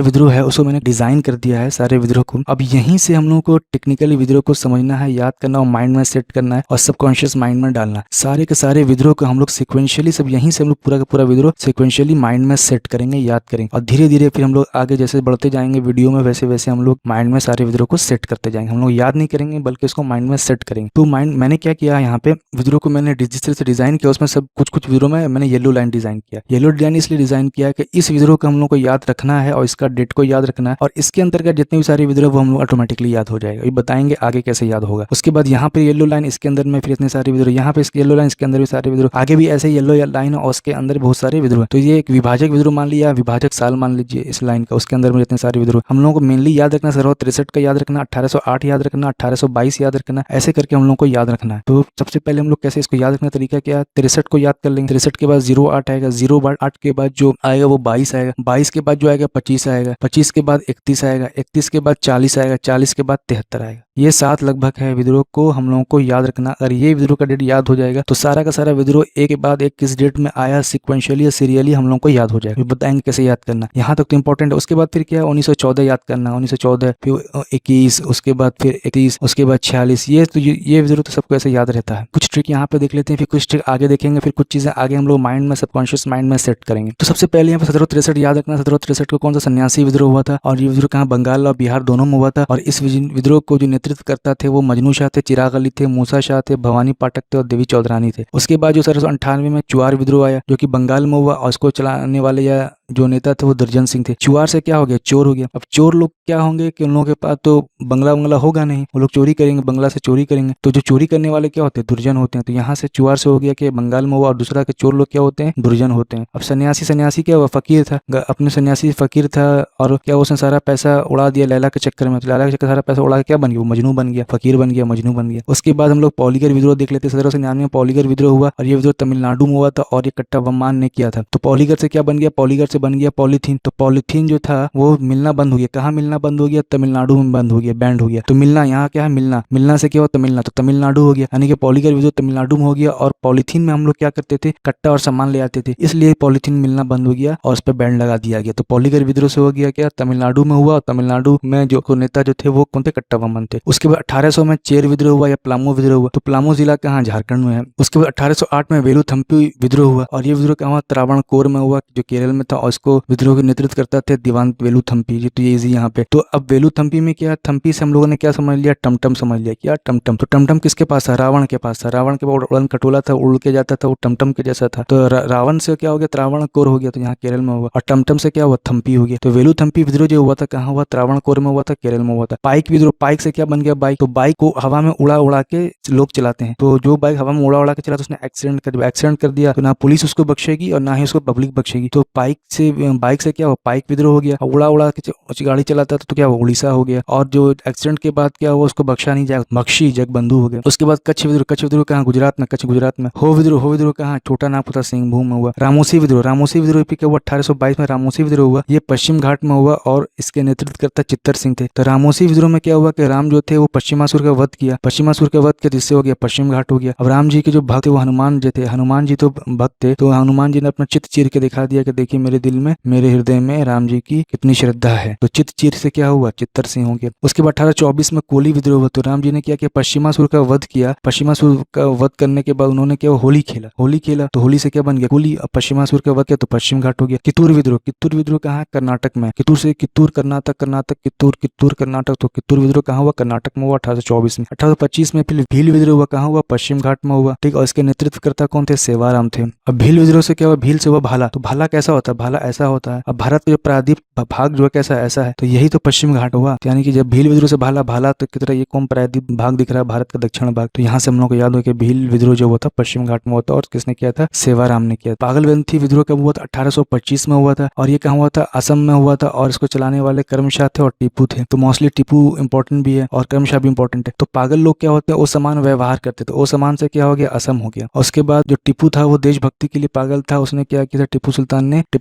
विद्रोह है उसको मैंने डिजाइन कर दिया है सारे विद्रोह को। अब यहीं से हम लोगों को टेक्निकली विद्रोह को समझना है, याद करना और माइंड में सेट करना है और सबकॉन्शियस माइंड में डालना है। सारे के सारे विद्रोह को हम लोग सिक्वेंशियली, सब यहीं से हम लोग पूरा का पूरा विद्रोह सिक्वेंशियली माइंड में सेट करेंगे, याद करेंगे, और धीरे धीरे फिर हम लोग आगे जैसे बढ़ते जाएंगे वीडियो में, वैसे वैसे हम लोग माइंड में सारे विद्रोह को सेट करते जाएंगे। हम लोग याद नहीं करेंगे बल्कि उसको माइंड में सेट करेंगे। तो माइंड मैंने क्या किया यहाँ पे, विद्रोह को मैंने जिस तरह से डिजाइन किया उसमें सब कुछ विद्रोह में मैंने येलो लाइन डिजाइन किया। येलो लाइन इसलिए डिजाइन किया कि इस विद्रोह को हम लोग को याद रखना है और इसका डेट को याद रखना है, और इसके अंतर्गत जितने भी सारे विद्रोह वो हम लोग ऑटोमेटिकली याद हो जाएगा। ये बताएंगे आगे कैसे याद होगा। उसके बाद यहाँ पे येलो लाइन, इसके अंदर में फिर इतने सारे विद्रोह, यहाँ पे येलो लाइन, इसके अंदर भी सारे विद्रोह, आगे भी ऐसे येलो लाइन और उसके अंदर बहुत सारे विद्रोह। तो ये एक विभाजक विद्रोह मान लिया, विभाजक साल मान लीजिए इस लाइन का, उसके अंदर में जितने सारे विद्रोह हम लोगों को मेनली याद रखना, 1763 का याद रखना, 1808 याद रखना, 1822 याद रखना, ऐसे करके हम लोग को याद रखना है। तो सबसे पहले हम लोग कैसे इसको याद रखने का तरीका क्या है, 63 को याद कर लेंगे। 63 के बाद 08 आएगा, 08 के बाद जो आएगा वो 22 आएगा, 22 के बाद जो आएगा 25 आएगा, 25 के बाद 31 आएगा, 31 के बाद 40 आएगा, 40 के बाद 73 आएगा। ये 7 लगभग है विद्रोह को हम लोगों को याद रखना। अगर ये विद्रोह का डेट याद हो जाएगा तो सारा का सारा विद्रोह एक के बाद एक किस डेट में आया, सिक्वेंशियली या सीरियली हम लोगों को याद हो जाएगा। बताएंगे कैसे याद करना, यहाँ तक तो इंपॉर्टेंट है। उसके बाद फिर क्या है, 1914 याद करना, 1914 फिर 21, उसके बाद फिर 31, उसके बाद 46। ये विद्रोह तो सबको ऐसे याद रहता है। कुछ ट्रिक यहाँ पे देख लेते हैं, फिर कुछ ट्रिक आगे देखेंगे, फिर कुछ चीजें आगे हम लोग माइंड में, सबकॉन्शियस माइंड में सेट करेंगे। तो सबसे पहले यहाँ पे 1763 याद रखना। 1763 को कौन सा सन्यासी विद्रोह हुआ था, और ये विद्रोह कहाँ, बंगाल और बिहार दोनों में हुआ था। और इस विद्रोह को जो नेतृत्व करता थे वो मजनू शाह थे, चिराग अली थे, मूसा शाह थे, भवानी पाठक थे और देवी चौधरानी थे। उसके बाद जो 1798 में चुआर विद्रोह आया जो कि बंगाल में हुआ, और उसको चलाने वाले या जो नेता थे वो दुर्जन सिंह थे। चुआर से क्या हो गया, चोर हो गया। अब चोर लोग क्या होंगे कि उन लोगों के पास तो बंगला बंगला होगा नहीं, वो लोग चोरी करेंगे, बंगला से चोरी करेंगे। तो जो चोरी करने वाले क्या होते हैं, दुर्जन होते हैं। तो यहाँ से चुआर से हो गया कि बंगाल में हुआ, और दूसरा के चोर लोग क्या होते हैं, दुर्जन होते हैं। अब सन्यासी, सन्यासी क्या हुआ, फकीर था, अपने सन्यासी फकीर था, और क्या उसने सारा पैसा उड़ा दिया लैला के चक्कर में। तो लैला के चक्कर सारा पैसा उड़ा के क्या बन गया, वो मजनू बन गया, फकीर बन गया, मजनू बन गया। उसके बाद हम लोग पॉलीगर विद्रोह देख लेते हैं। 1799 में पॉलीगर विद्रोह हुआ, और ये विद्रोह तमिलनाडु में हुआ था, और ये कट्टाबोम्मन ने किया था। तो पॉलीगर से क्या बन गया, पॉलीगर से बन गया पॉलीथीन। तो पॉलीथीन जो था वो मिलना बंद हो गया। कहाँ मिलना बंद हो गया, तमिलनाडु में बंद हो गया, बैंड हो गया। तो मिलना यहाँ क्या है, मिलना, मिलना से क्या हुआ, तमिलनाडु, तो तमिलनाडु हो गया, यानी कि पॉलीगर विद्रोह तमिलनाडु में हो गया। और पॉलीथीन में हम लोग क्या करते थे, कट्टा और सामान ले आते थे, इसलिए पॉलीथीन मिलना बंद हो गया और उस पर बैंड लगा दिया गया। तो पॉलीगर विद्रोह से हो गया क्या, तमिलनाडु में हुआ, और तमिलनाडु में जो नेता जो थे वो कौन थे, कट्टाबोम्मन थे। उसके बाद 1800 में चेर विद्रोह हुआ या प्लामू विद्रोह हुआ। तो प्लामू जिला कहाँ, झारखंड में है। उसके बाद 1808 में वेलुथम्पी विद्रोह हुआ, और ये विद्रोह कहाँ हुआ, त्रावणकोर में हुआ, जो केरल में था। और इसको विद्रोह के नेतृत्व करता थे दीवान वेलुथम्पी जी। तो ये इजी यहाँ पे। तो अब वेलुथम्पी में क्या, थम्पी से हम लोगों ने क्या समझ लिया, टमटम समझ लिया। क्या, टमटम। तो टमटम किसके पास था, रावण के पास था। रावण के पास उड़न खटोला था, उड़ के जाता था, वो टमटम के जैसा था। तो रावण से क्या हो गया, त्रावणकोर हो गया, तो यहाँ केरल में हुआ। और टमटम से क्या हुआ, थम्पी हो गया। तो वेलुथम्पी विद्रोह जो हुआ था कहाँ हुआ, त्रावणकोर में हुआ था, केरल में हुआ था। पाइक विद्रोह, पाइक से क्या बन गया, बाइक। तो बाइक को हवा में उड़ा उड़ा के लोग चलाते हैं। तो जो बाइक हवा में उड़ा उड़ा के चला, तो उसने एक्सीडेंट कर दिया, तो ना पुलिस उसको बख्शेगी और ना ही उसको पब्लिक बख्शेगी। तो बाइक से क्या हुआ, पाइक विद्रोह हो गया। उड़ा उड़ा के गाड़ी चलाता था, तो क्या हुआ, उड़ीसा हो गया। और जो एक्सीडेंट के बाद क्या हुआ, उसको बख्शा नहीं जाएगा, बख्शी जगबंधु हो गया। उसके बाद कच्छ विद्रोह, कच्छ विद्रोह कहाँ, गुजरात में, कच्छ गुजरात में। हो विद्रोह कहाँ, छोटा नागपुर सिंहभूम में हुआ। रामोसी विद्रोह, रामोसी विद्रोह क्या हुआ, 1822 में रामोसी विद्रोह हुआ। ये पश्चिम घाट में हुआ, और इसके नेतृत्व करता चित्तर सिंह थे। तो रामोसी विद्रोह में क्या हुआ कि राम जो थे वो पश्चिमासुर का वध किया, पश्चिमासुर का वध किया, जिससे हो गया पश्चिम घाट हो गया। अब राम जी के जो भक्त थे वो हनुमान जी थे, हनुमान जी तो भक्त थे। तो हनुमान जी ने अपना चित्त चीर के दिखा दिया कि देखिए मेरे दिल में, मेरे हृदय में राम जी की कितनी श्रद्धा है। तो चित्त चीर से क्या हुआ, चित्तर सिंह हो गया। उसके बाद 1824 में कोली विद्रोह हुआ। तो राम जी ने क्या किया, पश्चिमासुर का वध किया। पश्चिमासुर का वध करने के बाद उन्होंने क्या, होली खेला, होली खेला। तो होली से क्या बन गया, कोली। अब पश्चिमासुर का वध किया तो पश्चिम घाट हो गया। कित्तूर विद्रोह, कित्तूर विद्रोह कहाँ, कर्नाटक में। कित्तूर से कित्तूर, कर्नाटक, कर्नाटक कित्तूर, कित्तूर कर्नाटक। तो कित्तूर विद्रोह कहाँ हुआ, कर्नाटक में हुआ 1824 में। 1825 में फिर भील विद्रोह हुआ, कहाँ हुआ, पश्चिम घाट में हुआ। ठीक, और इसके नेतृत्व करता कौन थे, सेवाराम थे। अब भील विद्रोह से क्या हुआ, भील से हुआ भाला। तो भाला कैसा होता है, भाला ऐसा होता है। अब भारत का जो प्रायद्वीप भाग जो है कैसा है, ऐसा है। तो यही तो पश्चिम घाट हुआ। तो यानी कि जब भील विद्रोह से भाला, भाला तो की तरह ये कौन प्रायद्वीप भाग दिख रहा है, भारत का दक्षिण भाग। तो यहाँ से हम लोग को याद हो कि भील विद्रोह जो हुआ था पश्चिम घाट में हुआ था, और किसने किया था, सेवाराम ने किया। पागलवंती विद्रोह कब हुआ था, 1825 में हुआ था, और ये कहाँ हुआ था, असम में हुआ था। और इसको चलाने वाले कर्मशाह थे और टीपू थे। तो मोस्टली टीपू इंपॉर्टेंट भी है और कर्मशाह भी इंपॉर्टेंट है। तो पागल लोग क्या होते हैं, असमान व्यवहार करते थे। असमान से क्या हो गया, असम हो गया। और उसके बाद जो टीपू था वो देशभक्ति के लिए पागल था। उसने क्या किया था, टीपू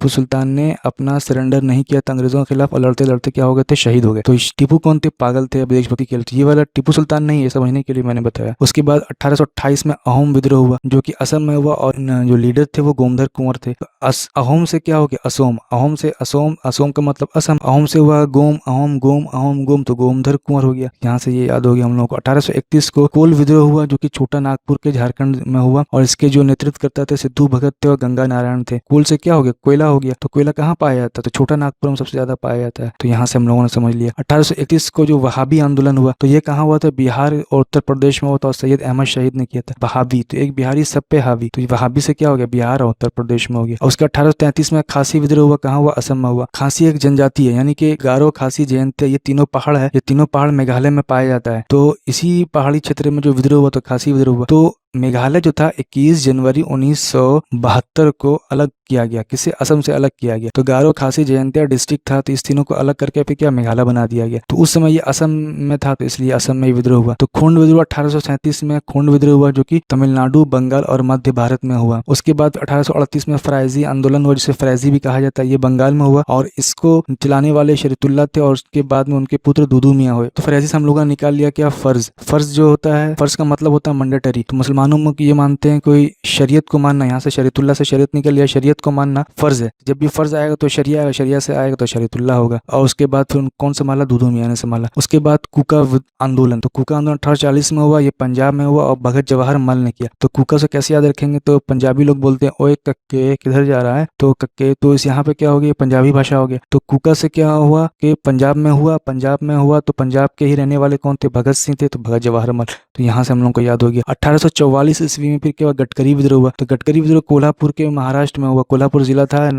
सुल्तान ने अपना सरेंडर नहीं किया था अंग्रेजों के खिलाफ, और लड़ते लड़ते क्या हो गए थे, शहीद हो गए। तो टीपू कौन थे, पागल थे, देशभक्ति के लिए। ये वाला टीपू सुल्तान नहीं है, समझने के लिए मैंने बताया। उसके बाद 1828 में अहोम विद्रोह हुआ, जो कि असम में हुआ, और जो लीडर थे वो गोमधर कुंवर थे। अहोम से क्या हो गया, असोम। अहोम से असोम, असोम का मतलब असम। अहोम से हुआ गोम, अहोम गोम, अहोम गोम, तो गोमधर कुंवर हो गया। यहाँ से ये याद हो गया हम लोगों को। 1831 को कोल विद्रोह हुआ, जो कि छोटा नागपुर के झारखंड में हुआ, और इसके जो नेतृत्व करता थे सिद्धू भगत थे और गंगा नारायण थे। कोल से क्या हो गया, कोयला हो गया। तो कोयला कहाँ पाया जाता है, तो छोटा नागपुर में सबसे ज्यादा पाया जाता है। तो यहाँ से हम लोगों ने समझ लिया। 1831 को जो वहाबी आंदोलन हुआ, तो ये कहाँ हुआ था, बिहार और उत्तर प्रदेश में हुआ था, और सैयद अहमद शहीद ने किया था। वहाबी, तो एक बिहारी सब पे हावी। तो वहाबी से क्या हो गया, बिहार और उत्तर प्रदेश में हो गया। और उसके 1833 में खासी विद्रोह हुआ, कहाँ हुआ, असम में हुआ। खासी एक जनजाति है, यानी कि गारो, खासी, जयंतिया, ये तीनों पहाड़ है। ये तीनों पहाड़ मेघालय में पाया जाता है। तो इसी पहाड़ी क्षेत्र में जो विद्रोह हुआ, तो खासी विद्रोह हुआ। तो मेघालय जो था 21 जनवरी 1972 को अलग किया गया। किसे, असम से अलग किया गया। तो गारो, खासी, जयंतिया डिस्ट्रिक्ट था, तो इस तीनों को अलग करके फिर क्या, मेघालय बना दिया गया। तो उस समय ये असम में था, तो इसलिए असम में विद्रोह हुआ। तो खूंड विद्रोह 1837 में खूंड विद्रोह हुआ, जो कि तमिलनाडु, बंगाल और मध्य भारत में हुआ। उसके बाद 1838 में फराइजी आंदोलन हुआ, जिसे फराइजी भी कहा जाता है, ये बंगाल में हुआ, और इसको चलाने वाले शरीतुल्लाह थे, और उसके बाद में उनके पुत्र दुदू मियाँ हुए। तो फराइजी से हम लोगों ने निकाल लिया क्या, फर्ज। फर्ज जो होता है, फर्ज का मतलब होता है मैंडेटरी। तो मुसलमानों में ये मानते हैं कोई शरीयत को मानना, यहाँ से शरीयतुल्लाह से शरीयत निकल लिया, शरीयत को मानना फर्ज है। जब भी फर्ज आएगा तो शरिया आएगा, शरिया से आएगा तो शरीयतुल्लाह होगा। और उसके बाद फिर कौन संभाला, दुदू मियाँ ने संभाला। उसके बाद कुका आंदोलन, तो कुका आंदोलन 1840 में हुआ, ये पंजाब में हुआ, और भगत जवाहर मल ने किया। तो कुका से कैसे याद रखेंगे, तो पंजाबी लोग बोलते हैं ओए कक्के किधर जा रहा है, तो कक्के, तो इस यहाँ पे क्या हो गया, पंजाबी भाषा हो गया। तो कुका से क्या हुआ कि पंजाब में हुआ, पंजाब में हुआ, तो पंजाब के ही रहने वाले कौन थे, भगत सिंह थे, तो भगत जवाहर मल। तो यहाँ से हम लोग को याद हो गया। 1854 1844 ईस्वी में फिर क्या हुआ, गडकरी विद्रोह हुआ। तो गडकरी विद्रोह कोल्हापुर के महाराष्ट्र में हुआ, कोल्हापुर जिला था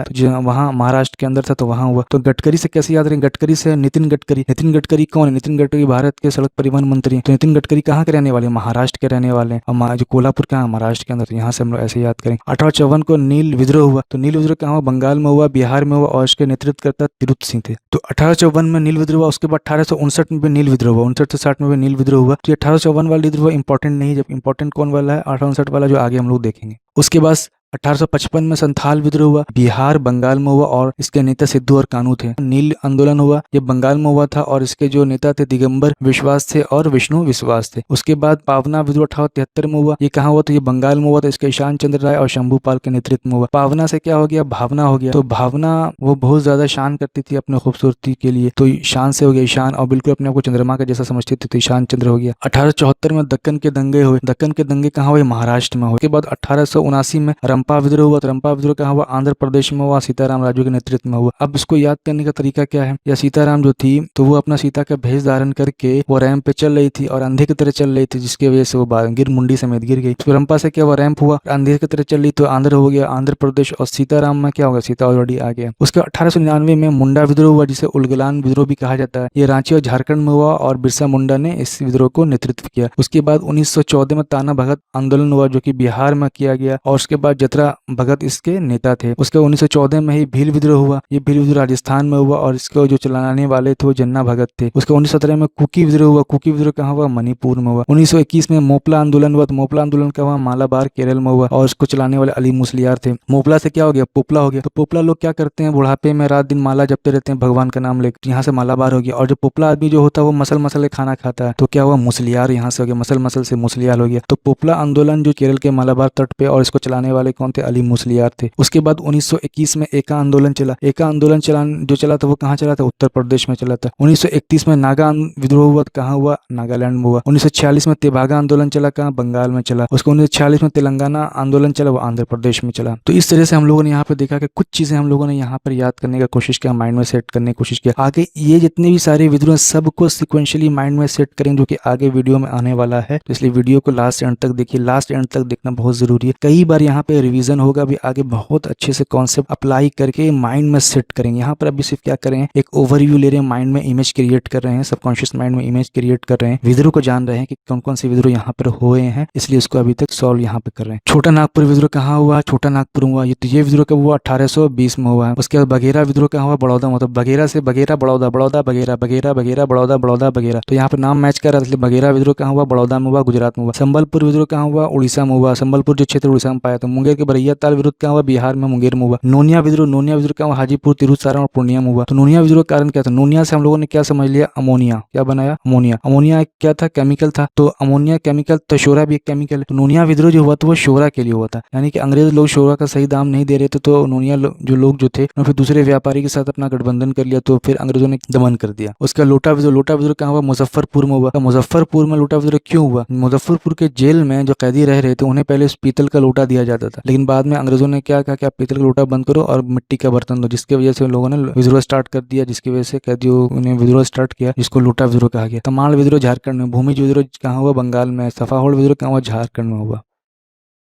वहाँ महाराष्ट्र के अंदर था, तो वहाँ हुआ। तो गडकरी से कैसे याद रखें, गडकरी से नितिन गडकरी। नितिन गडकरी कौन है, नितिन गडकरी भारत के सड़क परिवहन मंत्री हैं। तो नितिन गडकरी कहाँ के रहने वाले, महाराष्ट्र के रहने वाले हैं, और जो कोल्हापुर कहाँ, महाराष्ट्र के अंदर। तो यहाँ से हम लोग ऐसे याद करें। 1854 को नील विद्रोह हुआ। तो नील विद्रोह कहाँ हुआ, बंगाल में हुआ, बिहार में हुआ, और इसके नेतृत्व करता तिरुत सिंह थे। तो 1854 में नील विद्रोह हुआ। उसके बाद 1859 में भी नील विद्रोह हुआ, 59 से 60 में भी नील विद्रोह हुआ। तो 1854 वाला विद्रोह इंपॉर्टेंट नहीं, जब इंपॉर्टेंट कौन वाला है, 1859 वाला, जो आगे हम लोग देखेंगे। उसके बाद 1855 में संथाल विद्रोह हुआ, बिहार बंगाल में हुआ, और इसके नेता सिद्धू और कानू थे। नील आंदोलन हुआ, ये बंगाल में हुआ था, और इसके जो नेता थे दिगंबर विश्वास थे और विष्णु विश्वास थे। उसके बाद पावना विद्रोह 1873 में हुआ, ये कहाँ हुआ, तो ये बंगाल में हुआ था, इसके ईशान चंद्र राय और शंभूपाल के नेतृत्व में हुआ। पावना से क्या हो गया, भावना हो गया। तो भावना वो बहुत ज्यादा शान करती थी अपने खूबसूरती के लिए, तो शान से हो गया ईशान, और बिल्कुल अपने आप को चंद्रमा का जैसा समझती थी, तो ईशान चंद्र हो गया। 1874 में दक्कन के दंगे हुए। दक्कन के दंगे कहाँ हुए, महाराष्ट्र में हुए। उसके बाद 1879 में रंपा विद्रोह हुआ। रंपा विद्रोह कहाँ हुआ, आंध्र प्रदेश में हुआ, सीताराम राजू के नेतृत्व में हुआ। अब इसको याद करने का तरीका क्या है, या सीताराम जो थी, तो वो अपना सीता का भेष धारण करके वो रैंप पे चल रही थी, और अंधे की तरह चल रही थी, जिसकी वजह से वो मुंडी समेत गिर गई। तो रंपा से क्या हुआ, रैंप हुआ, अंधे की तरह चल रही, तो आंध्र हो गया, आंध्र प्रदेश, और सीताराम में क्या होगा, सीता ऑलरेडी आ गया। उसके 1899 में मुंडा विद्रोह हुआ, जिसे उलगलान विद्रोह भी कहा जाता है। ये रांची और झारखंड में हुआ, और बिरसा मुंडा ने इस विद्रोह को नेतृत्व किया। उसके बाद 1914 में ताना भगत आंदोलन हुआ, जो कि बिहार में किया गया, और उसके बाद जतरा भगत इसके नेता थे। उसके 1914 में ही भील विद्रोह हुआ, ये भील विद्रोह राजस्थान में हुआ, और इसको जो चलाने वाले थे वो जन्ना भगत थे। उसके 1917 में कुकी विद्रोह हुआ। कुकी विद्रोह कहाँ हुआ, मणिपुर में हुआ। 1921 में मोपला आंदोलन हुआ। तो मोपला आंदोलन का हुआ, मालाबार केरल में हुआ, और इसको चलाने वाले अली मुसलियार थे। मोपला से क्या हो गया, पोपला हो गया। तो पोपला लोग क्या करते हैं, बुढ़ापे में रात दिन माला जपते रहते हैं, भगवान का नाम लेकर, यहाँ से मालाबार हो गया। और जो पोपला आदमी जो होता है वो मसल मसल खाना खाता है, तो क्या हुआ, मुसलियार यहाँ से हो गया, मसल मसल से मुसलियार हो गया। तो पोपला आंदोलन जो केरल के मालाबार तट पे, और इसको चलाने वाले कौन थे, अली मुसलियार थे। उसके बाद 1921 में एका आंदोलन चला। एका आंदोलन जो चला था वो कहाँ चला था, उत्तर प्रदेश में चला था। 1931 में नागा विद्रोह हुआ, कहाँ हुआ, नागालैंड में हुआ। 1946 में तेभागा आंदोलन चला, कहाँ, बंगाल में चला। उसको 1946 में तेलंगाना आंदोलन चला, वो आंध्र प्रदेश में चला। तो इस तरह से हम लोगों ने यहाँ पे देखा कि कुछ चीजें हम लोगों ने यहाँ पर याद करने का कोशिश किया, माइंड में सेट करने की कोशिश किया। आगे ये जितने भी सारे विद्रोह सबको सिक्वेंशियली माइंड में सेट करेंगे, जो कि आगे वीडियो में आने वाला है। तो इसलिए वीडियो को लास्ट एंड तक देखिए, लास्ट एंड तक देखना बहुत जरूरी है। कई बार यहाँ पे रिवीजन होगा, भी आगे बहुत अच्छे से कॉन्सेप्ट अप्लाई करके माइंड में सेट करेंगे। यहाँ पर अभी सिर्फ क्या करें, एक ओवरव्यू ले रहे हैं, माइंड में इमेज क्रिएट कर रहे हैं, सबकॉन्शियस माइंड में इमेज क्रिएट कर रहे हैं, विद्रोह को जान रहे हैं कि कौन कौन से विद्रोह यहाँ पर हुए हैं, इसलिए इसको अभी तक सॉल्व यहाँ पे कर रहे हैं। छोटा नागपुर विद्रोह कहाँ हुआ, छोटा नागपुर हुआ, ये विद्रोह कब हुआ, 1820 में हुआ है। उसके बाद बघेरा विद्रोह कहाँ हुआ, बड़ौदा, मतलब बघेरा से बघेरा बड़ौदा, बड़ौदा बघेरा, बघेरा बघेरा बड़ौदा, बड़ौदा बघेरा। तो यहाँ पे नाम मैच कर रहा है, इसलिए बघेरा विद्रोह कहाँ हुआ, बड़ौदा में हुआ, गुजरात में हुआ। संबलपुर विद्रोह कहाँ हुआ, उड़ीसा में हुआ। संबलपुर जो क्षेत्र उड़ीसा में पाया था। मुंगेर के बरैया ताल विद्रोह कहाँ हुआ, बिहार में मुंगेर में हुआ। नोनिया विद्रोह कहाँ हुआ, हाजीपुर, तिरुसारा और पूर्णिया में हुआ। तो नोनिया विद्रोह का कारण क्या था, नोनिया से हम लोगों ने क्या समझ लिया, अमोनिया, क्या बनाया, अमोनिया। अमोनिया क्या था, केमिकल था, तो अमोनिया केमिकल, तो शोरा भी एक केमिकल है। तो नोनिया विद्रोह जो हुआ था वो शोरा के लिए हुआ था, यानी कि अंग्रेज लोग शोरा का सही दाम नहीं दे रहे थे, तो नोनिया जो लोग जो थे फिर दूसरे व्यापारी के साथ अपना गठबंधन कर लिया, तो फिर अंग्रेजों ने दमन कर दिया। उसका लोटा विद्रोह कहाँ हुआ, मुजफ्फरपुर में हुआ। मुजफ्फरपुर में लोटा विद्रोह क्यों हुआ, मुजफ्फरपुर के जेल में जो कैदी रह रहे थे उन्हें पहले पीतल का लोटा दिया जाता था, लेकिन बाद में अंग्रेजों ने क्या कहा कि आप पीतल का लोटा बंद करो और मिट्टी का बर्तन दो, जिसकी वजह से लोगों ने विद्रोह स्टार्ट कर दिया, जिसकी वजह से कैदियों ने विद्रोह स्टार्ट किया, जिसको लोटा विद्रोह कहा गया। तमाड़ विद्रोह झारखंड में, भूमि विद्रोह कहाँ हुआ, बंगाल में। सफाहोड़ विद्रोह कहाँ हुआ, झारखंड में हुआ।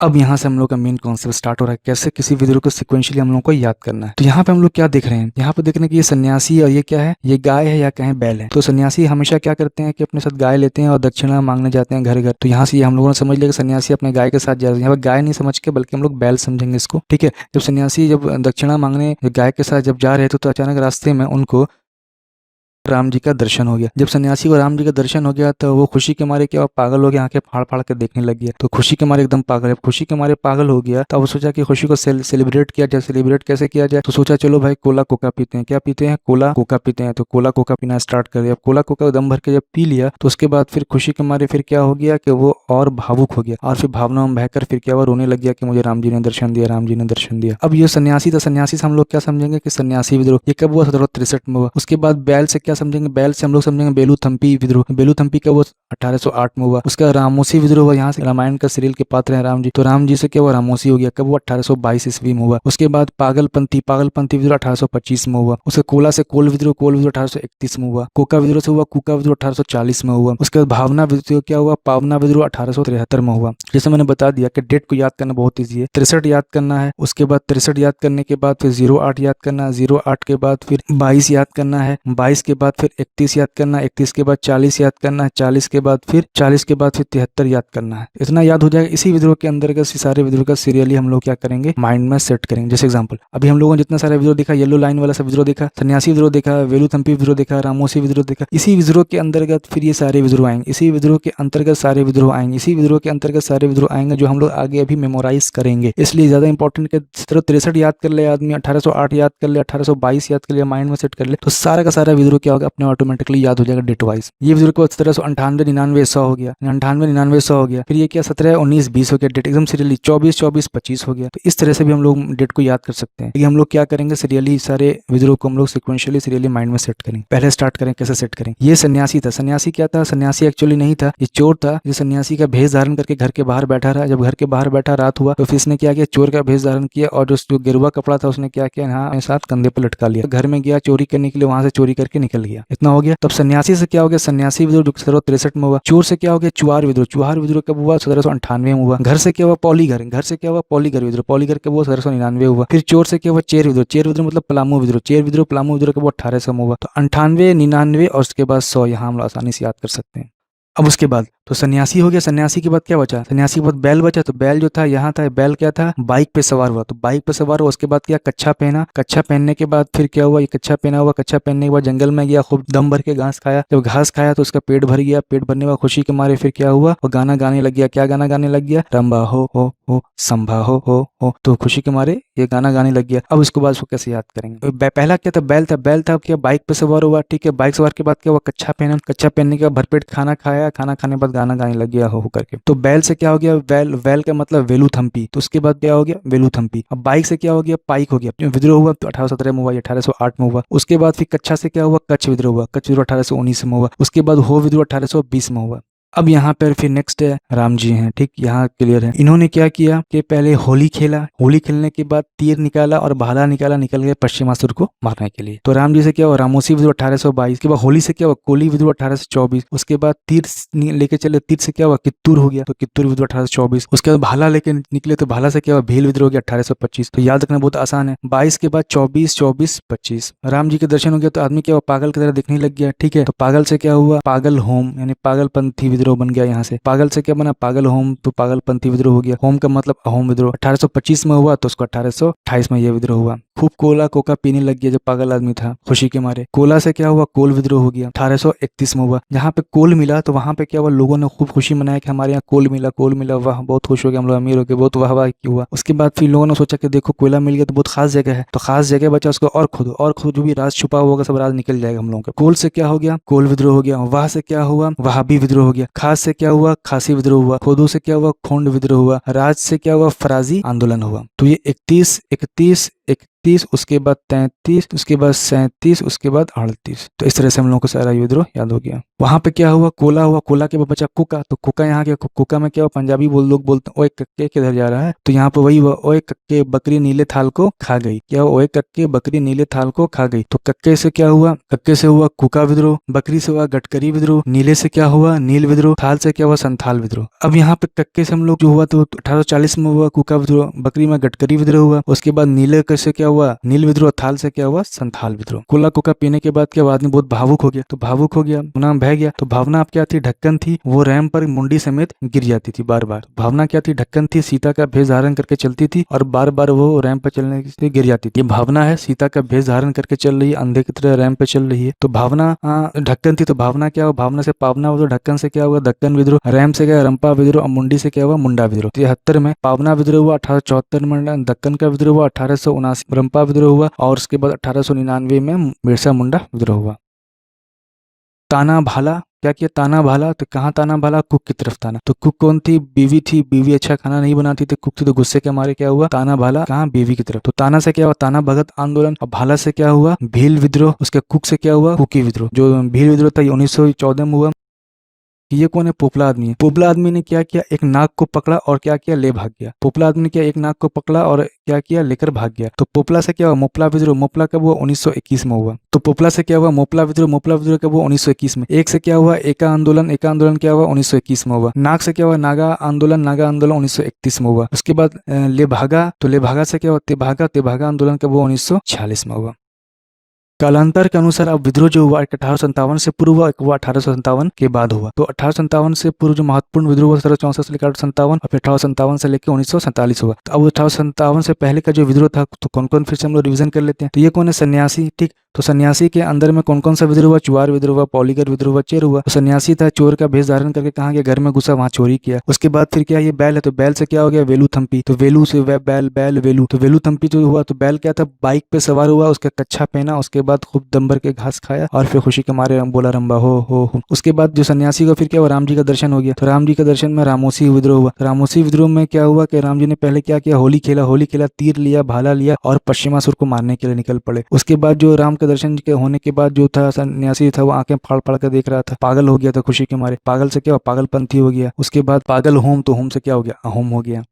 अब यहाँ से हम लोग का मेन कॉन्सेप्ट स्टार्ट हो रहा है, कैसे किसी विद्रोह को सिक्वेंशियली हम लोग को याद करना है। तो यहाँ पे हम लोग क्या देख रहे हैं, यहाँ पे देख रहे हैं कि ये सन्यासी और ये क्या है, ये गाय है या कहें बैल है। तो सन्यासी हमेशा क्या करते हैं कि अपने साथ गाय लेते हैं और दक्षिणा मांगने जाते हैं घर घर। तो यहाँ से ये हम लोगों ने समझ लिया कि सन्यासी अपने गाय के साथ जा रहे हैं। यहाँ पर गाय नहीं समझ के बल्कि हम लोग बैल समझेंगे इसको, ठीक है। जब सन्यासी जब दक्षिणा मांगने गाय के साथ जब जा रहे थे, तो अचानक रास्ते में उनको राम जी का दर्शन हो गया। जब सन्यासी को राम जी का दर्शन हो गया तो वो खुशी के मारे क्या पागल हो गया, आंखें फाड़ फाड़ के देखने लग गया। तो खुशी के मारे एकदम पागल है, खुशी के मारे पागल हो गया। तो अब सोचा कि खुशी को सेलिब्रेट किया जाए। सेलिब्रेट कैसे किया जाए, तो सोचा चलो भाई कोला कोका पीते हैं। क्या पीते हैं, कोला कोका पीते हैं। तो कोला कोका पीना स्टार्ट कर दिया। कोला कोका दम भर के जब पी लिया तो उसके बाद फिर खुशी के मारे फिर क्या हो गया कि वो और भावुक हो गया, और फिर भावना में बहकर फिर क्या हुआ, रोने लग गया कि मुझे राम जी ने दर्शन दिया, राम जी ने दर्शन दिया। अब ये सन्यासी था, सन्यासी से हम लोग क्या समझेंगे कि सन्यासी विद्रोह ये कब हुआ, 1763 में हुआ। उसके बाद बैल से क्या समझेंगे, बैल से हम लोग समझेंगे बेलूथम्पी विद्रोह। बेलूथम्पी का वो 1808 में हुआ। उसका रामोसी विद्रोह हुआ, यहाँ से रामायण का सीरियल के पात्र हैं राम जी, तो राम जी से क्या हुआ, रामोसी हो गया। कब वो 1822 ईस्वी में हुआ। उसके बाद पागलपंथी विद्रोह 1825 में हुआ। उसके कोला से कोल विद्रोह 1831 में हुआ। कोका विद्रोह से हुआ कुका विद्रोह 1840 में हुआ। उसके बाद भावना विद्रोह क्या हुआ, पावना विद्रोह 1873 में हुआ। जैसे मैंने बता दिया कि डेट को याद करना बहुत ईजी है। 63 याद करना है, उसके बाद 63 याद करने के बाद फिर 08 याद करना है, 08 के बाद फिर 22 याद करना है, 22 के बाद फिर 31 याद करना है, 31 के बाद 40 याद करना है, 40 के बाद फिर 73 याद करना है। इतना याद हो जाएगा। इसी विद्रोह के अंतर्गत सारे विद्रोह का सीरियली हम लोग क्या करेंगे, माइंड में सेट करेंगे। जैसे एग्जाम्पल अभी हम लोगों ने जितना सारा विद्रोह देखा, येलो लाइन वाला सब विद्रोह देखा, सन्यासी विद्रोह देखा, वेलुथम्पी विद्रोह देखा, रामोसी विद्रोह देखा, इसी विद्रोह के अंतर्गत फिर ये सारे विद्रोह आएंगे। इसी विद्रोह के अंतर्गत सारे विद्रोह आएंगे। इसी विद्रोह के अंतर्गत सारे विद्रोह आएंगे जो हम लोग आगे अभी मेमोराइज करेंगे। इसलिए ज्यादा इंपॉर्टेंट है कि 63 याद कर ले आदमी, 1808 याद कर ले, 1822 याद कर ले, माइंड में सेट कर ले, तो सारा का सारा विद्रोह क्या होगा, अपने ऑटोमेटिकली याद हो जाएगा डेट वाइज। ये विद्रोह को 1798 99 100 हो गया, 98 99 100 हो गया। फिर ये क्या 17 19 20 हो गया, डेट एकदम सीरियली 24 24 25 हो गया। तो इस तरह से भी हम लोग डेट को याद कर सकते हैं। हम लोग क्या करेंगे, सीरियली सारे विद्रोह को हम लोग सिक्वेंशियली सीरियली माइंड में सेट करेंगे। पहले स्टार्ट करें, कैसे सेट करें। ये सन्यासी था। सन्यासी क्या था, सन्यासी एक्चुअली नहीं था, ये चोर था। ये सन्यासी का भेष धारण करके घर के बाहर बैठा रहा। जब घर के बाहर बैठा रात हुआ तो फिर इसने क्या किया, चोर का भेष धारण किया और जो गिरुआ कपड़ा था उसने क्या किया, यहाँ अपने साथ कंधे पर लटका लिया। घर में गया चोरी करने के लिए, वहां से चोरी करके निकल गया। इतना हो गया। तब सन्यासी से क्या हो गया, सन्यासी विद्रोह जो 1763 में हुआ। चोर से क्या हो गया, चुहार विद्रोह। चुहार विद्रोह कब हुआ, 1798 में हुआ। घर से क्या हुआ, पौलीघर। घर से क्या हुआ, पौलीघर विद्रोह। पौलीघर कब हुआ, 1799 हुआ। फिर चोर से क्या हुआ, चेर विद्रोह। चेर विद्रोह मतलब पलामू विद्रोह। चेर विद्रोह पलामू विद्रोह कब हुआ, 1800 में हुआ। तो 98 99 और उसके बाद 100 यहाँ हम लोग आसानी से याद कर सकते हैं। अब उसके बाद तो सन्यासी हो गया। सन्यासी के बाद क्या बचा, सन्यासी के बाद बैल बचा। तो बैल जो था यहाँ था, बैल क्या था, बाइक पे सवार हुआ। तो बाइक पे सवार हुआ, उसके बाद क्या, कच्छा पहना। कच्छा पहनने के बाद फिर क्या हुआ, ये कच्छा पहना हुआ। कच्छा पहनने के बाद जंगल में गया, खूब दम भर के घास खाया। जब घास खाया तो उसका पेट भर गया। पेट भरने के बाद खुशी के मारे फिर क्या हुआ, वो गाना गाने लग गया। क्या गाना गाने लग गया, रंबा हो संभा हो। तो खुशी के मारे ये गाना गाने लग गया। अब उसके बाद उसको कैसे याद करेंगे। पहला क्या था, बैल था। बैल था क्या, बाइक पे सवार हुआ, ठीक है। बाइक सवार के बाद क्या हुआ, कच्छा पहना। कच्छा पहनने के बाद भरपेट खाना खाया। खाना खाने के बाद गाना गाने लग गया हो करके। तो बैल से क्या हो गया, बैल का मतलब वेलुथम्पी। तो उसके बाद क्या हो गया, वेलुथम्पी। अब बाइक से क्या हो गया, पाइक हो गया। विद्रोह हुआ तो 1817 में हुआ, 1808 में हुआ। उसके बाद फिर कच्छा से क्या हुआ, कच्छ विद्रोह हुआ। कच्छ विद्रोह 1819 में हुआ। उसके बाद हो विद्रोह 1820 में हुआ। अब यहाँ पर फिर नेक्स्ट है राम जी हैं, ठीक, यहाँ क्लियर है। इन्होंने क्या किया कि पहले होली खेला। होली खेलने के बाद तीर निकाला और भाला निकाला, निकल गए पश्चिमासुर को मारने के लिए। तो राम जी से क्या हुआ, रामोसी विद्रोह 1822 के बाद होली से क्या हुआ, कोली विद्रोह 1824। उसके बाद तीर लेके चले, तीर से क्या हुआ, कित्तूर हो गया। तो कित्तूर विद्रोह 1824। उसके बाद भाला लेके निकले तो भाला से क्या हुआ, भील विद्रोह हो गया 1825। तो याद रखना बहुत आसान है। 22 के बाद 24 24 25 राम जी के दर्शन हो गया। तो आदमी क्या हुआ, पागल की तरह दिखने लग गया, ठीक है। तो पागल से क्या हुआ, पागल होम यानी पागलपंथी विद्रोह बन गया। यहाँ से पागल से क्या बना, पागल होम। तो पागलपंथी विद्रोह हो गया। होम का मतलब अहोम विद्रोह 1825 में हुआ। तो उसको 1828 में यह विद्रोह हुआ। खूब कोला कोका पीने लग गया जब पागल आदमी था खुशी के मारे। कोला से क्या हुआ, कोल विद्रोह हो गया 1831 में हुआ। जहाँ पे कोल मिला तो वहां पे क्या हुआ, लोगों ने खूब खुशी मनाया कि हमारे यहाँ कोल मिला, कोल मिला, वाह बहुत खुश हो गए हम लोग, अमीर हो गए, बहुत वाह वाह हुआ। उसके बाद फिर लोगों ने सोचा कि देखो कोयला मिल गया तो बहुत खास जगह है, तो खास जगह बचा उसको और खोदो जो भी राज छुपा होगा सब राज निकल जाएगा हम लोगों का। कोल से क्या हो गया, कोल विद्रोह हो गया। वाह से क्या हुआ, वहाबी विद्रोह हो गया। खास से क्या हुआ, खासी विद्रोह हुआ। खोदो से क्या हुआ, खोंड विद्रोह हुआ। राज से क्या हुआ, फराजी आंदोलन हुआ। तो ये 31 उसके बाद 33, उसके बाद 37, उसके बाद 38। तो इस तरह से हम लोगों को सारा विद्रोह याद हो गया। वहां पे क्या हुआ, कोला हुआ। कोला के बाद बचा कुका। तो कुका यहाँ क्या, कुका में क्या हुआ, पंजाबी लोग बोलते हैं ओए कक्के किधर जा रहा है। तो यहाँ पे वही हुआ, ओए कक्के बकरी नीले थाल को खा गई। क्या हुआ, ओए कक्के बकरी नीले थाल को खा गई। तो कक्के से क्या हुआ, कक्के से हुआ कुका विद्रोह। बकरी से हुआ गटकरी विद्रोह। नीले से क्या हुआ, नील विद्रोह। थाल से क्या हुआ, संथाल विद्रोह। अब यहाँ पे कक्के से हम लोग जो हुआ तो 1840 में हुआ कुका विद्रोह। बकरी में गटकरी विद्रोह हुआ। उसके बाद नीले से क्या हुआ, नील विद्रोह। थाल से क्या हुआ, संथाल विद्रोह। कोला कोका पीने के बाद क्या आदमी बहुत भावुक हो गया। तो भावुक हो गया, नाम बह गया। तो भावना आप क्या थी, ढक्कन थी, वो रैम पर मुंडी समेत गिर जाती थी बार बार। भावना क्या थी, ढक्कन थी, सीता का भेष धारण करके चलती थी और बार बार वो रैम पर चलने से गिर जाती थी। ये भावना है, सीता का भेष धारण करके चल रही है, अंधे की तरह रैम पे चल रही है। तो भावना ढक्कन थी, तो भावना क्या हुआ, भावना से पावना हुआ। तो ढक्कन से क्या हुआ, दक्कन विद्रोह। रैम से क्या, रंपा विद्रोह। और मुंडी से क्या हुआ, मुंडा विद्रोह। 73 में पावना विद्रोह हुआ, 1874 में दक्कन का विद्रोह हुआ, 1879 रंपा विद्रोह हुआ और उसके बाद 1899 में बिरसा मुंडा विद्रोह हुआ। ताना भाला, क्या किया, ताना भाला, तो कहाँ ताना भाला, कुक की तरफ ताना। तो कुक कौन थी, बीवी थी, बीवी अच्छा खाना नहीं बनाती थी, कुक थी, तो गुस्से के मारे क्या हुआ, ताना भाला कहाँ, बीवी की तरफ। तो ताना से क्या हुआ, ताना भगत आंदोलन, और भाला से क्या हुआ, भील विद्रोह। उसके कुक से क्या हुआ, कुकी विद्रोह। जो भील विद्रोह था ये 1914 में हुआ। ये कौन है, पोपला आदमी है। पोपला आदमी ने क्या किया, एक नाग को पकड़ा और क्या किया, ले भाग गया। पोपला आदमी ने क्या, एक नाग को पकड़ा और क्या किया, लेकर भाग गया। तो पोपला से क्या हुआ, मोपला विद्रोह। मोपला कब हुआ, 1921 में हुआ। तो पोपला से क्या हुआ, मोपला विद्रोह। मोपला विद्रोह कब हुआ, 1921 में। एक से क्या हुआ, एका आंदोलन। एका आंदोलन क्या हुआ, 1921 में हुआ। नाग से क्या हुआ, नागा आंदोलन। नागा आंदोलन 1931 में हुआ। उसके बाद ले भागा, तो ले भागा से क्या हुआ, तेभागा। तेभागा आंदोलन कब हुआ, 1946 में हुआ। कालांतर के अनुसार अब विद्रोह जो हुआ 1857 से पूर्व हुआ, एक हुआ 1857 के बाद हुआ। तो 1857 से पूर्व जो महत्वपूर्ण विद्रोह हुआ 1764 से लेकर 1857, और फिर 1857 से लेकर 1947 हुआ। तो अब 1857 से पहले का जो विद्रोह था तो कौन कौन, फिर से हम लोग रिवीजन कर लेते हैं। तो ये कौन है, सन्यासी। ठीक, तो सन्यासी के अंदर में कौन कौन सा विद्रोह हुआ, चुआर विद्रोह हुआ, पौलीगर विद्रोह हुआ, चेर हुआ। तो सन्यासी था, चोर का भेष धारण करके कहाँ गया, घर में घुसा, वहां चोरी किया। उसके बाद फिर क्या, ये बैल है, तो बैल से क्या हो गया, वेलू थम्पी। तो वेलू से बैल, बैल वेलू, तो वेलू थम्पी जो हुआ, तो बैल क्या था, बाइक पे सवार हुआ, उसका कच्छा पहना, उसके बाद खूब दम भर के घास खाया और फिर खुशी के मारे बोला रंबा हो। उसके बाद जो सन्यासी का फिर क्या हुआ, राम जी का दर्शन हो गया। तो राम जी का दर्शन में रामोसी विद्रोह हुआ। तो रामोसी विद्रोह में क्या हुआ कि राम जी ने पहले क्या किया, होली खेला। होली खेला, तीर लिया, भाला लिया और पश्चिमासुर को मारने के लिए निकल पड़े। उसके बाद जो राम के दर्शन के होने के बाद जो था सन्यासी था, वो आंखें फाड़ फाड़ कर देख रहा था, पागल हो गया था खुशी के मारे। पागल से क्या हुआ, पागलपंथी हो गया। उसके बाद पागल होम, तो होम से क्या हो गया, अहोम हो गया।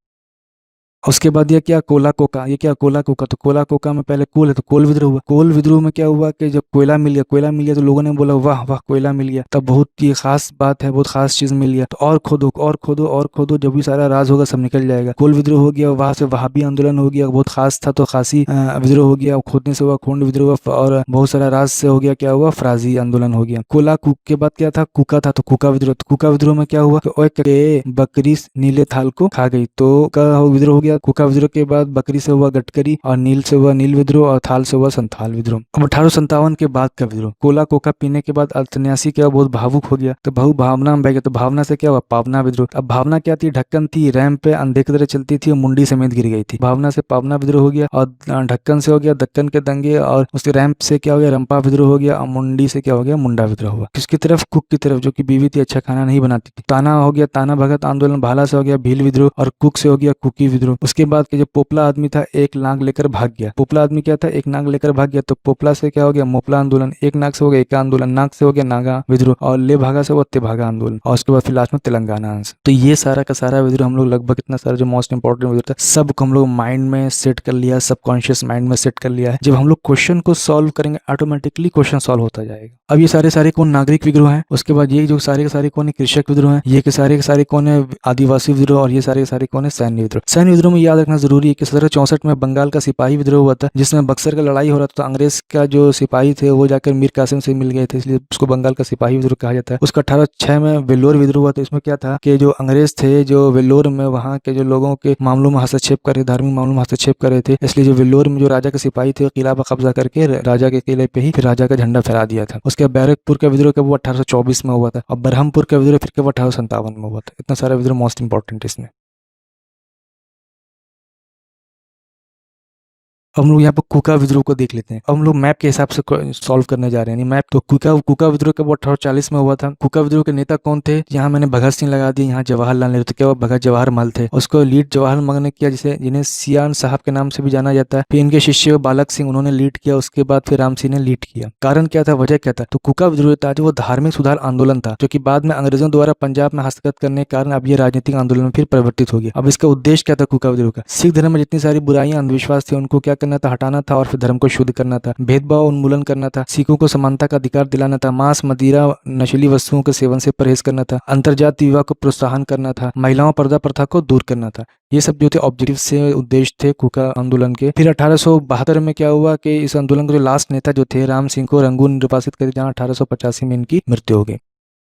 उसके बाद ये क्या, कोला कोका। ये क्या, कोला कोका। तो कोला कोका में पहले कोल है, तो कोल विद्रोह हुआ। कोल विद्रोह में क्या हुआ कि जब कोयला मिल गया, कोयला मिल गया, तो लोगों ने बोला वाह वाह कोयला मिल गया, तब बहुत ये खास बात है, बहुत खास चीज मिल गया, तो और खोदो और खोदो और खोदो, जब भी सारा राज होगा सब निकल जाएगा। कोल विद्रोह हो गया, वहां से वहाबी आंदोलन हो गया, बहुत खास था तो खासी विद्रोह हो गया, खोदने से हुआ खोंड विद्रोह हुआ, और बहुत सारा राज से हो गया, क्या हुआ, फराजी आंदोलन हो गया। कोला कुक के बाद क्या था, कुका था, तो कुका विद्रोह। तो कुका विद्रोह में क्या हुआ कि ओए के बकरी नीले थाल को खा गई, तो का विद्रोह हो गया। कुका विद्रोह के बाद बकरी से हुआ गटकरी, और नील से हुआ नील विद्रोह, और थाल से हुआ संथाल विद्रोह। अब 1857 के बाद का विद्रोह, कोला कोका पीने के बाद सन्यासी क्या हुआ, बहुत भावुक हो गया, तो बहु भावना में बह गया। तो भावना से क्या हुआ, पावना विद्रोह। अब भावना क्या थी, ढक्कन थी, रैंप पे अंधे की तरह चलती थी और मुंडी समेत गिर गई थी। भावना से पावना विद्रोह हो गया, और ढक्कन से हो गया दक्कन के दंगे, और उसके रैंप से क्या हो गया, रंपा विद्रोह हो गया, और मुंडी से क्या हो गया, मुंडा विद्रोह हुआ। किसकी तरफ, कुक की तरफ, जो कि बीवी थी, अच्छा खाना नहीं बनाती थी। ताना हो गया, ताना भगत आंदोलन। भाला से हो गया भील विद्रोह, और कुक से हो गया कुकी विद्रोह। उसके बाद के जो पोपला आदमी था, एक नाग लेकर भाग गया। पोपला आदमी क्या था, एक नाग लेकर भाग गया, तो पोपला से क्या हो गया, मोपला आंदोलन। एक नाग से हो गया एका आंदोलन, नाग से हो गया नागा विद्रोह, और ले भागा से हुआ तेभागा आंदोलन, और उसके बाद फिर लास्ट में तेलंगाना आंसर। तो ये सारा का सारा विद्रोह हम लोग लगभग इतना सारा जो मोस्ट इंपॉर्टेंट विद्रोह था सबको हम लोग माइंड में सेट कर लिया, सबकॉन्शियस माइंड में सेट कर लिया है। जब हम लोग क्वेश्चन को सॉल्व करेंगे ऑटोमेटिकली क्वेश्चन सॉल्व होता जाएगा। अब ये सारे सारे कौन, नागरिक विद्रोह है। उसके बाद ये जो सारे के सारे कौन है, कृषक विद्रोह है। ये के सारे कौन है, आदिवासी विद्रोह, और ये सारे के सारे कौन है, सैन्य विद्रोह। सैन्य विद्रोह में याद रखना जरूरी है कि 1764 में बंगाल का सिपाही विद्रोह हुआ था, जिसमें बक्सर का लड़ाई हो रहा था, तो अंग्रेज का जो सिपाही थे वो जाकर मीर कासिम से मिल गए थे, इसलिए उसको बंगाल का सिपाही विद्रोह कहा जाता है। उसका 1806 में वेल्लोर विद्रोह हुआ था। इसमें क्या था कि जो अंग्रेज थे जो वेल्लोर में वहाँ के जो लोगों के मामलों में हस्तक्षेप कर रहे, धार्मिक मामलों में हस्तक्षेप कर रहे थे, इसलिए जो वेल्लोर में जो राजा के सिपाही थे किला पर कब्जा करके राजा के किले पे ही फिर राजा का झंडा फहरा दिया था। उसके बाद बैरकपुर का विद्रोह कब हुआ, 1824 में हुआ था, और बरहमपुर का विद्रोह फिर कब 1857 में हुआ था। इतना सारा विद्रोह मोस्ट इंपॉर्टेंट है इसमें। अब हम लोग यहाँ पर कुका विद्रोह को देख लेते हैं। अब हम लोग मैप के हिसाब से सॉल्व करने जा रहे हैं, मैप। तो कुका विद्रोह कब 1840 में हुआ था। कुका विद्रोह के नेता कौन थे, यहाँ मैंने भगत सिंह लगा दिया, यहाँ जवाहरलाल नेहरू। तो क्या हुआ, भगत जवाहर मल थे। उसको लीड जवाहर मल ने किया, जिसे जिन्हें सियान साहब के नाम से भी जाना जाता है। फिर इनके शिष्य बालक सिंह, उन्होंने लीड किया। उसके बाद फिर राम सिंह ने लीड किया। कारण क्या था, वजह क्या था, तो कुका विद्रोह था जो वो धार्मिक सुधार आंदोलन था, जो कि बाद में अंग्रेजों द्वारा पंजाब में हस्तगत करने के कारण अब ये राजनीतिक आंदोलन में फिर परिवर्तित हो गया। अब इसका उद्देश्य क्या था कुका विद्रोह का, सिख धर्म में जितनी सारी बुराइयां अंधविश्वास थे उनको क्या करना था, हटाना था, और फिर धर्म को शुद्ध करना था। भेदभाव उन्मूलन करना था, सिखों को समानता का अधिकार दिलाना था, मांस मदिरा नशीली वस्तुओं के सेवन से परहेज करना था, अंतर्जातीय विवाह को प्रोत्साहन करना था, महिलाओं पर्दा प्रथा को दूर करना था। ये सब जो थे ऑब्जेक्टिव से उद्देश्य थे कुका आंदोलन के। फिर 1872 में क्या हुआ कि इस आंदोलन के जो लास्ट नेता जो थे राम सिंह को रंगून निर्वासित कर, जहाँ 1885 में इनकी मृत्यु हो गई।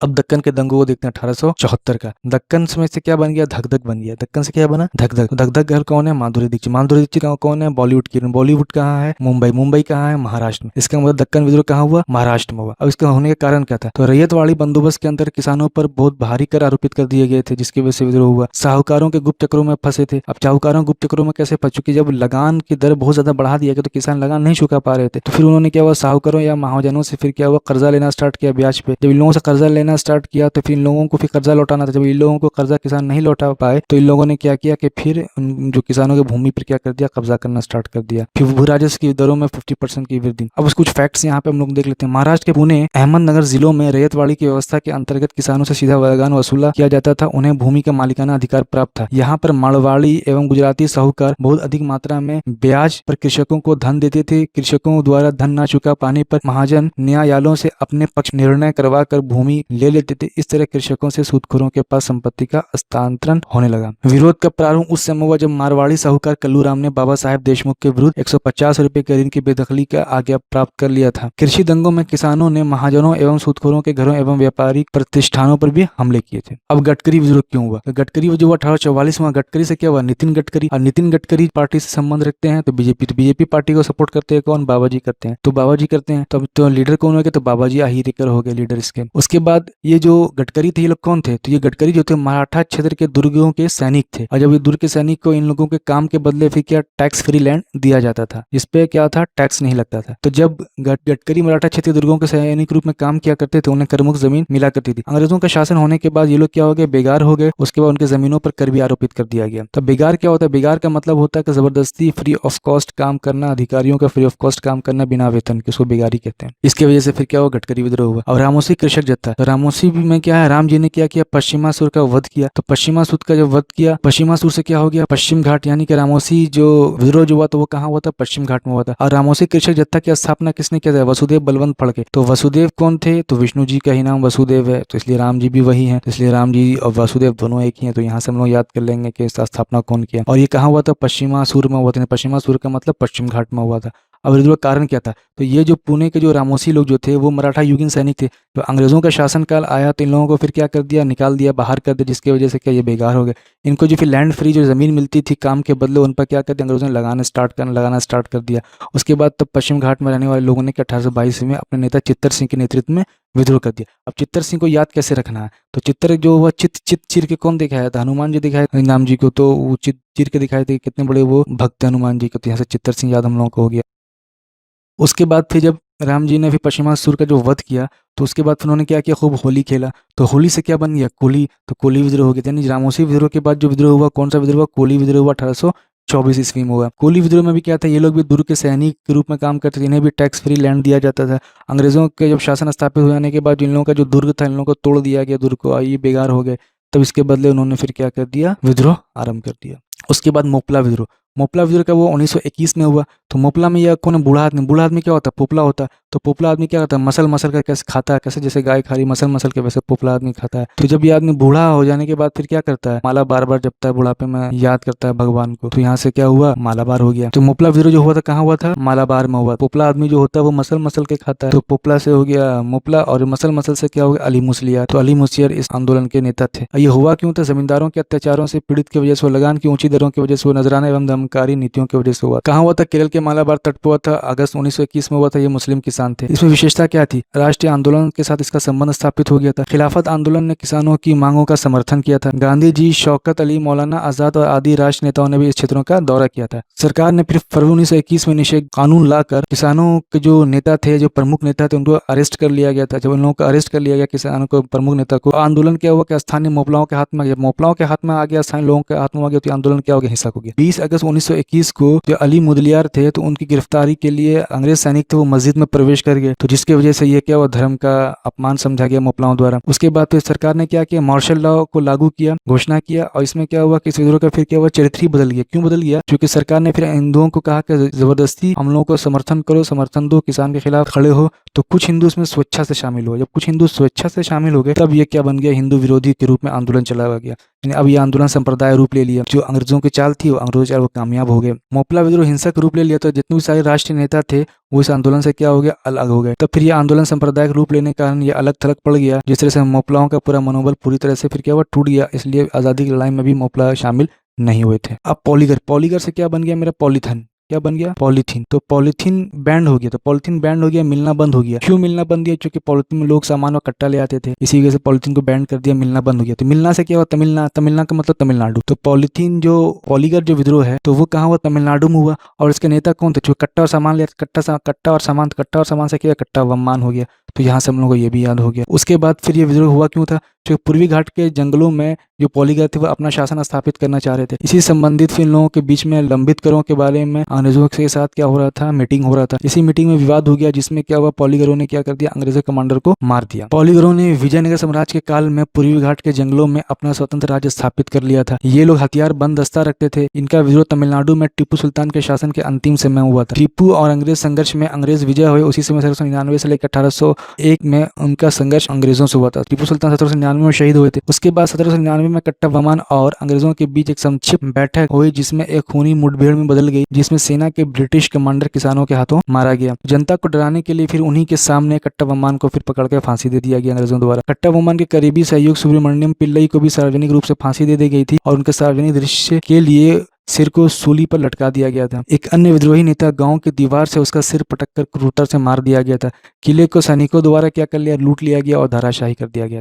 अब दक्कन के दंगों को देखते हैं 1874 का। दक्कन में से क्या बन गया, धक धक बन गया। दक्कन से क्या बना, धक धक। धक धक गर्ल कौन है, माधुरी दीक्षित। माधुरी दीक्षित कौन है, बॉलीवुड की। बॉलीवुड कहाँ है, मुंबई। मुंबई कहाँ है, महाराष्ट्र में। इसका मतलब दक्कन विद्रोह कहाँ हुआ, महाराष्ट्र में हुआ। अब इसका होने का कारण क्या था, तो रैयतवाड़ी बंदोबस्त के अंदर किसानों पर बहुत भारी कर आरोपित कर दिए गए थे, जिसकी वजह से विद्रोह हुआ। साहूकारों के गुप्त चक्रों में फंसे थे। अब साहूकारों के गुप्त चक्रों में कैसे फंस चुके, जब लगान की दर बहुत ज्यादा बढ़ा दिया गया तो किसान लगान नहीं चुका पा रहे थे, तो फिर उन्होंने क्या हुआ, साहूकारों या महाजनों से फिर क्या हुआ, कर्जा लेना स्टार्ट किया ब्याज पे। जब इन लोगों से कर्जा लेना स्टार्ट किया तो फिर इन लोगों को फिर कर्जा लौटाना था। जब इन लोगों को कर्जा किसान नहीं लौटा पाए तो इन लोगों ने क्या किया कि फिर जो किसानों की भूमि पर क्या कर दिया, कब्जा करना स्टार्ट कर दिया। फिर भू राजस्व की दरों में 50% की वृद्धि। अब कुछ फैक्ट्स यहाँ पे हम लोग देख लेते हैं। महाराष्ट्र के पुणे, अहमदनगर जिलों में रैयतवाड़ी की व्यवस्था के अंतर्गत किसानों से सीधा लगान वसूला किया जाता था। उन्हें भूमि का मालिकाना अधिकार प्राप्त था। यहाँ पर मारवाड़ी एवं गुजराती साहूकार बहुत अधिक मात्रा में ब्याज पर कृषकों को धन देते थे। कृषकों द्वारा धन न चुका पाने पर महाजन न्यायालयों से अपने पक्ष निर्णय करवा कर भूमि ले लेते थे। इस तरह कृषकों से सूदखोरों के पास संपत्ति का हस्तांतरण होने लगा। विरोध का प्रारंभ उस समय हुआ जब मारवाड़ी साहूकार कल्लूराम ने बाबा साहेब देशमुख के विरुद्ध 150 रुपए के ऋण की बेदखली का आज्ञा प्राप्त कर लिया था। कृषि दंगों में किसानों ने महाजनों एवं सूदखोरों के घरों एवं व्यापारिक प्रतिष्ठानों पर भी हमले किए थे। अब गडकरी विद्रोह क्यों हुआ, तो गडकरी जो हुआ 1844 में। गडकरी से क्या हुआ, नितिन गडकरी। और नितिन गडकरी पार्टी से संबंध रखते हैं तो बीजेपी पार्टी को सपोर्ट करते हैं कौन, बाबा जी करते हैं। तो बाबा जी करते हैं तो लीडर कौन हो गए, तो बाबा जी आहिरेकर हो गए लीडर इसके। उसके बाद ये जो गडकरी थे ये लोग कौन थे, तो ये गडकरी जो थे मराठा क्षेत्र के दुर्गों के सैनिक थे। और जब ये दुर्ग के सैनिक को इन लोगों के काम के बदले फिर क्या टैक्स फ्री लैंड दिया जाता था, जिसपे क्या था, टैक्स नहीं लगता था। तो जब गडकरी मराठा क्षेत्रीय दुर्गों के सैनिक रूप में काम किया करते थे, उन्हें करमुक्त जमीन मिला करती थी। अंग्रेजों का शासन होने के बाद ये लोग क्या हो गए, बेगार हो गए। उसके बाद उनके जमीनों पर कर भी आरोपित कर दिया गया। तो बेगार क्या होता है, बेगार का मतलब होता है कि जबरदस्ती फ्री ऑफ कॉस्ट काम करना, अधिकारियों का फ्री ऑफ कॉस्ट काम करना बिना वेतन के, उसको बेगारी कहते हैं। इसकी वजह से फिर क्या हुआ, गडकरी विद्रोह हुआ। और रामोसी कृषक जत्था, तो रामोसी में क्या है, राम जी ने क्या किया, पश्चिमासुर का वध किया। तो पश्चिमासुर का जब वध किया, पश्चिमासुर से क्या हो गया, पश्चिम घाट, यानी कि रामोसी जो विद्रोह जो हुआ तो वो कहाँ हुआ था, पश्चिम घाट में हुआ था। और रामोसी कृषक जत्था की स्थापना किसने किया था, वसुदेव बलवंत फड़के। तो वसुदेव कौन थे, तो विष्णु जी का ही नाम वसुदेव है, तो इसलिए राम जी भी वही है, इसलिए राम जी और वसुदेव दोनों एक ही हैं। तो यहाँ से हम लोग याद कर लेंगे कि इसका स्थापना कौन किया। और ये कहाँ हुआ था, पश्चिमासुर में हुआ था। पश्चिमासुर का मतलब पश्चिम घाट में हुआ था। अब विद्रोह का कारण क्या था, तो ये जो पुणे के जो रामोसी लोग जो थे वो मराठा युगीन सैनिक थे। तो अंग्रेजों का शासनकाल आया तो इन लोगों को फिर क्या कर दिया, निकाल दिया, बाहर कर दिया, जिसकी वजह से क्या ये बेकार हो गए। इनको जो फिर लैंड फ्री जो जमीन मिलती थी काम के बदले, उन पर क्या कर दिया अंग्रेजों ने, लगाना स्टार्ट कर दिया। उसके बाद तब पश्चिम घाट में रहने वाले लोगों ने 1822 में अपने नेता चित्तर सिंह के नेतृत्व में विद्रोह कर दिया। अब चित्तर सिंह को याद कैसे रखना है, तो चित्तर जो हुआ चित चीर के कौन दिखाया था, हनुमान जी दिखाए राम जी को, तो वो चित चीर के दिखाए थे कितने बड़े वो भक्त हनुमान जी को। तो यहाँ से चित्तर सिंह याद हम लोगों को हो गया। उसके बाद फिर जब राम जी ने फिर पश्चिमासुर का जो वध किया तो उसके बाद फिर उन्होंने क्या किया, खूब होली खेला। तो होली से क्या बन गया, कोली। तो कोली विद्रोह हो गया। यानी रामोसी विद्रोह के बाद जो विद्रोह हुआ, कौन सा विद्रोह हुआ, कोली विद्रोह हुआ, 1824 ईस्वी में हुआ। कोली विद्रोह में भी क्या था, ये लोग भी दुर्ग के सैनिक के रूप में काम करते थे, इन्हें भी टैक्स फ्री लैंड दिया जाता था। अंग्रेजों के जब शासन स्थापित हो जाने के बाद इन लोगों का जो दुर्ग था, इन लोगों को तोड़ दिया गया, दुर्ग को, ये बेकार हो गए। तब इसके बदले उन्होंने फिर क्या कर दिया, विद्रोह आरंभ कर दिया। उसके बाद मोपला विद्रोह। मोपला विद्रोह का वो 1921 में हुआ। तो मोपला में यह कौन है, बूढ़ा आदमी। बूढ़ा आदमी क्या होता है, पोपला होता है। तो पोपला आदमी क्या करता है, मसल कर कैसे खाता है, कैसे जैसे गाय खा रही मसल के, वैसे पोपला आदमी खाता है। तो जब ये आदमी बूढ़ा हो जाने के बाद फिर क्या करता है, माला बार बार जपता है, बुढ़ापे में याद करता है भगवान को। तो यहाँ से क्या हुआ, मालाबार हो गया। तो मोपला विद्रोह जो हुआ था कहाँ हुआ था, मालाबार में हुआ। पोपला आदमी जो होता है वो मसल के खाता है, तो पोपला से हो गया मोपला, और मसल से क्या हो गया, अली मुसलियार। तो अली मुसलियार इस आंदोलन के नेता थे। ये हुआ क्यों था, जमींदारों के अत्याचारों से पीड़ित की वजह से, लगान की ऊंची दरों की वजह से, नजराना एवं दमकारी नीतियों की वजह से हुआ। कहाँ हुआ था, केरल के मालाबार तट पर हुआ था, अगस्त 1921 में हुआ था। ये मुस्लिम किसान थे। इसमें विशेषता क्या थी, राष्ट्रीय आंदोलन के साथ इसका संबंध स्थापित हो गया था। खिलाफत आंदोलन ने किसानों की मांगों का समर्थन किया था। गांधी जी, शौकत अली, मौलाना आजाद और आदि राष्ट्र नेताओं ने भी इस क्षेत्रों का दौरा किया था। सरकार ने फिर फरवरी 1921 में निषेध कानून लाकर किसानों के जो नेता थे, जो प्रमुख नेता थे, उनको अरेस्ट कर लिया गया था। जब उन लोगों को अरेस्ट कर लिया गया, किसानों को, प्रमुख नेता को, आंदोलन क्या हुआ कि स्थानीय मोपलाओं के हाथ में आ गया। मोपलाओं के हाथ में आ गया, स्थानीय लोगों के हाथ में आ गया, तो आंदोलन क्या हो गया, हिंसक हो गया। 20 अगस्त 1921 को जो अली मुदलियार थे, तो उनकी गिरफ्तारी के लिए अंग्रेज सैनिक थे वो मस्जिद में प्रवेश कर गए। तो जिसकी वजह से ये क्या हुआ, धर्म का अपमान समझा गया मोपलाओं द्वारा। उसके बाद फिर सरकार ने क्या किया, मार्शल लॉ को लागू किया, घोषणा किया। और इसमें क्या हुआ कि इस विद्रोह का फिर क्या हुआ, चरित्र ही बदल गया। क्यों बदल गया, क्योंकि सरकार ने फिर हिंदुओं को कहा कि जबरदस्ती हम लोगों को समर्थन करो, समर्थन दो, किसान के खिलाफ खड़े हो, तो कुछ हिंदू इसमें स्वेच्छा से शामिल हुए। जब कुछ हिंदू स्वेच्छा से शामिल हो गए तब ये क्या बन गया, हिंदू विरोधी के रूप में आंदोलन चलाया गया। यानी अब ये आंदोलन संप्रदाय रूप ले लिया। जो अंग्रेजों की चाल थी वो अंग्रेजों की चाल वो कामयाब हो गए। मोपला विद्रोह हिंसक रूप ले लिया, तो जितने भी सारे राष्ट्रीय नेता थे वो इस आंदोलन से क्या हो गया, अलग हो गए। तब फिर ये आंदोलन सांप्रदायिक रूप लेने के कारण ये अलग थलग पड़ गया। जिस तरह से मोपलाओं का पूरा मनोबल पूरी तरह से फिर क्या हुआ, टूट गया। इसलिए आज़ादी की लड़ाई में भी मोपला शामिल नहीं हुए थे। अब पॉलीगर, पॉलीगर से क्या बन गया मेरा, पॉलीथन। क्या बन गया, पॉलीथीन। तो पॉलीथीन बैंड हो गया, तो पॉलीथीन बैंड हो गया, मिलना बंद हो गया। क्यों मिलना बंद दिया, क्योंकि पॉलीथीन में लोग सामान और कट्टा ले आते थे, इसी वजह से पॉलीथीन को बैंड कर दिया, मिलना बंद हो गया। तो मिलना से क्या हुआ, तमिलना, तमिलना का मतलब तमिलनाडु। तो पॉलीथीन जो पॉलीगर जो विद्रोह है तो वो कहाँ हुआ, तमिलनाडु में हुआ। और इसके नेता कौन थे, जो कट्टा और सामान ले, कट्टा और सामान से क्या, कट्टा वम्मान हो गया। तो यहाँ से हम लोगों को ये भी याद हो गया। उसके बाद फिर ये विद्रोह हुआ क्यों था, जो पूर्वी घाट के जंगलों में जो पॉलीगर थे वो अपना शासन स्थापित करना चाह रहे थे। इसी संबंधित फिर लोगों के बीच में लंबित करों के बारे में अंग्रेजों के साथ क्या हो रहा था, मीटिंग हो रहा था। इसी मीटिंग में विवाद हो गया, जिसमें क्या हुआ, पॉलीगरों ने क्या कर दिया, अंग्रेजों कमांडर को मार दिया। पॉलीगरों ने विजयनगर साम्राज्य के काल में पूर्वी घाट के जंगलों में अपना स्वतंत्र राज्य स्थापित कर लिया था। ये लोग हथियार बंद दस्ता रखते थे। इनका विद्रोह तमिलनाडु में टीपू सुल्तान के शासन के अंतिम समय हुआ था। टीपू और अंग्रेज संघर्ष में अंग्रेज विजय हुए। उसी समय 1799 से लेकर 1801 में उनका संघर्ष अंग्रेजों से हुआ था। टीपू सुल्तान 1799 में शहीद हुए थे। उसके बाद 1799 में कट्टा वमान और अंग्रेजों के बीच एक संक्षिप्त बैठक हुई, जिसमें एक खूनी मुठभेड़ में बदल गई, जिसमें सेना के ब्रिटिश कमांडर किसानों के हाथों मारा गया। जनता को डराने के लिए फिर उन्हीं के सामने कट्टा वमान को फिर पकड़ के फांसी दे दिया गया अंग्रेजों द्वारा। कट्टा वमान के करीबी सहयोग सुब्रमण्यम पिल्लई को भी सार्वजनिक रूप से फांसी दे दी गई थी और उनके सार्वजनिक दृश्य के लिए सिर को सूली पर लटका दिया गया था। एक अन्य विद्रोही नेता गांव की दीवार से उसका सिर पटककर क्रूरता से मार दिया गया था। किले को सैनिकों द्वारा क्या कर लिया, लूट लिया गया और धाराशाही कर दिया गया।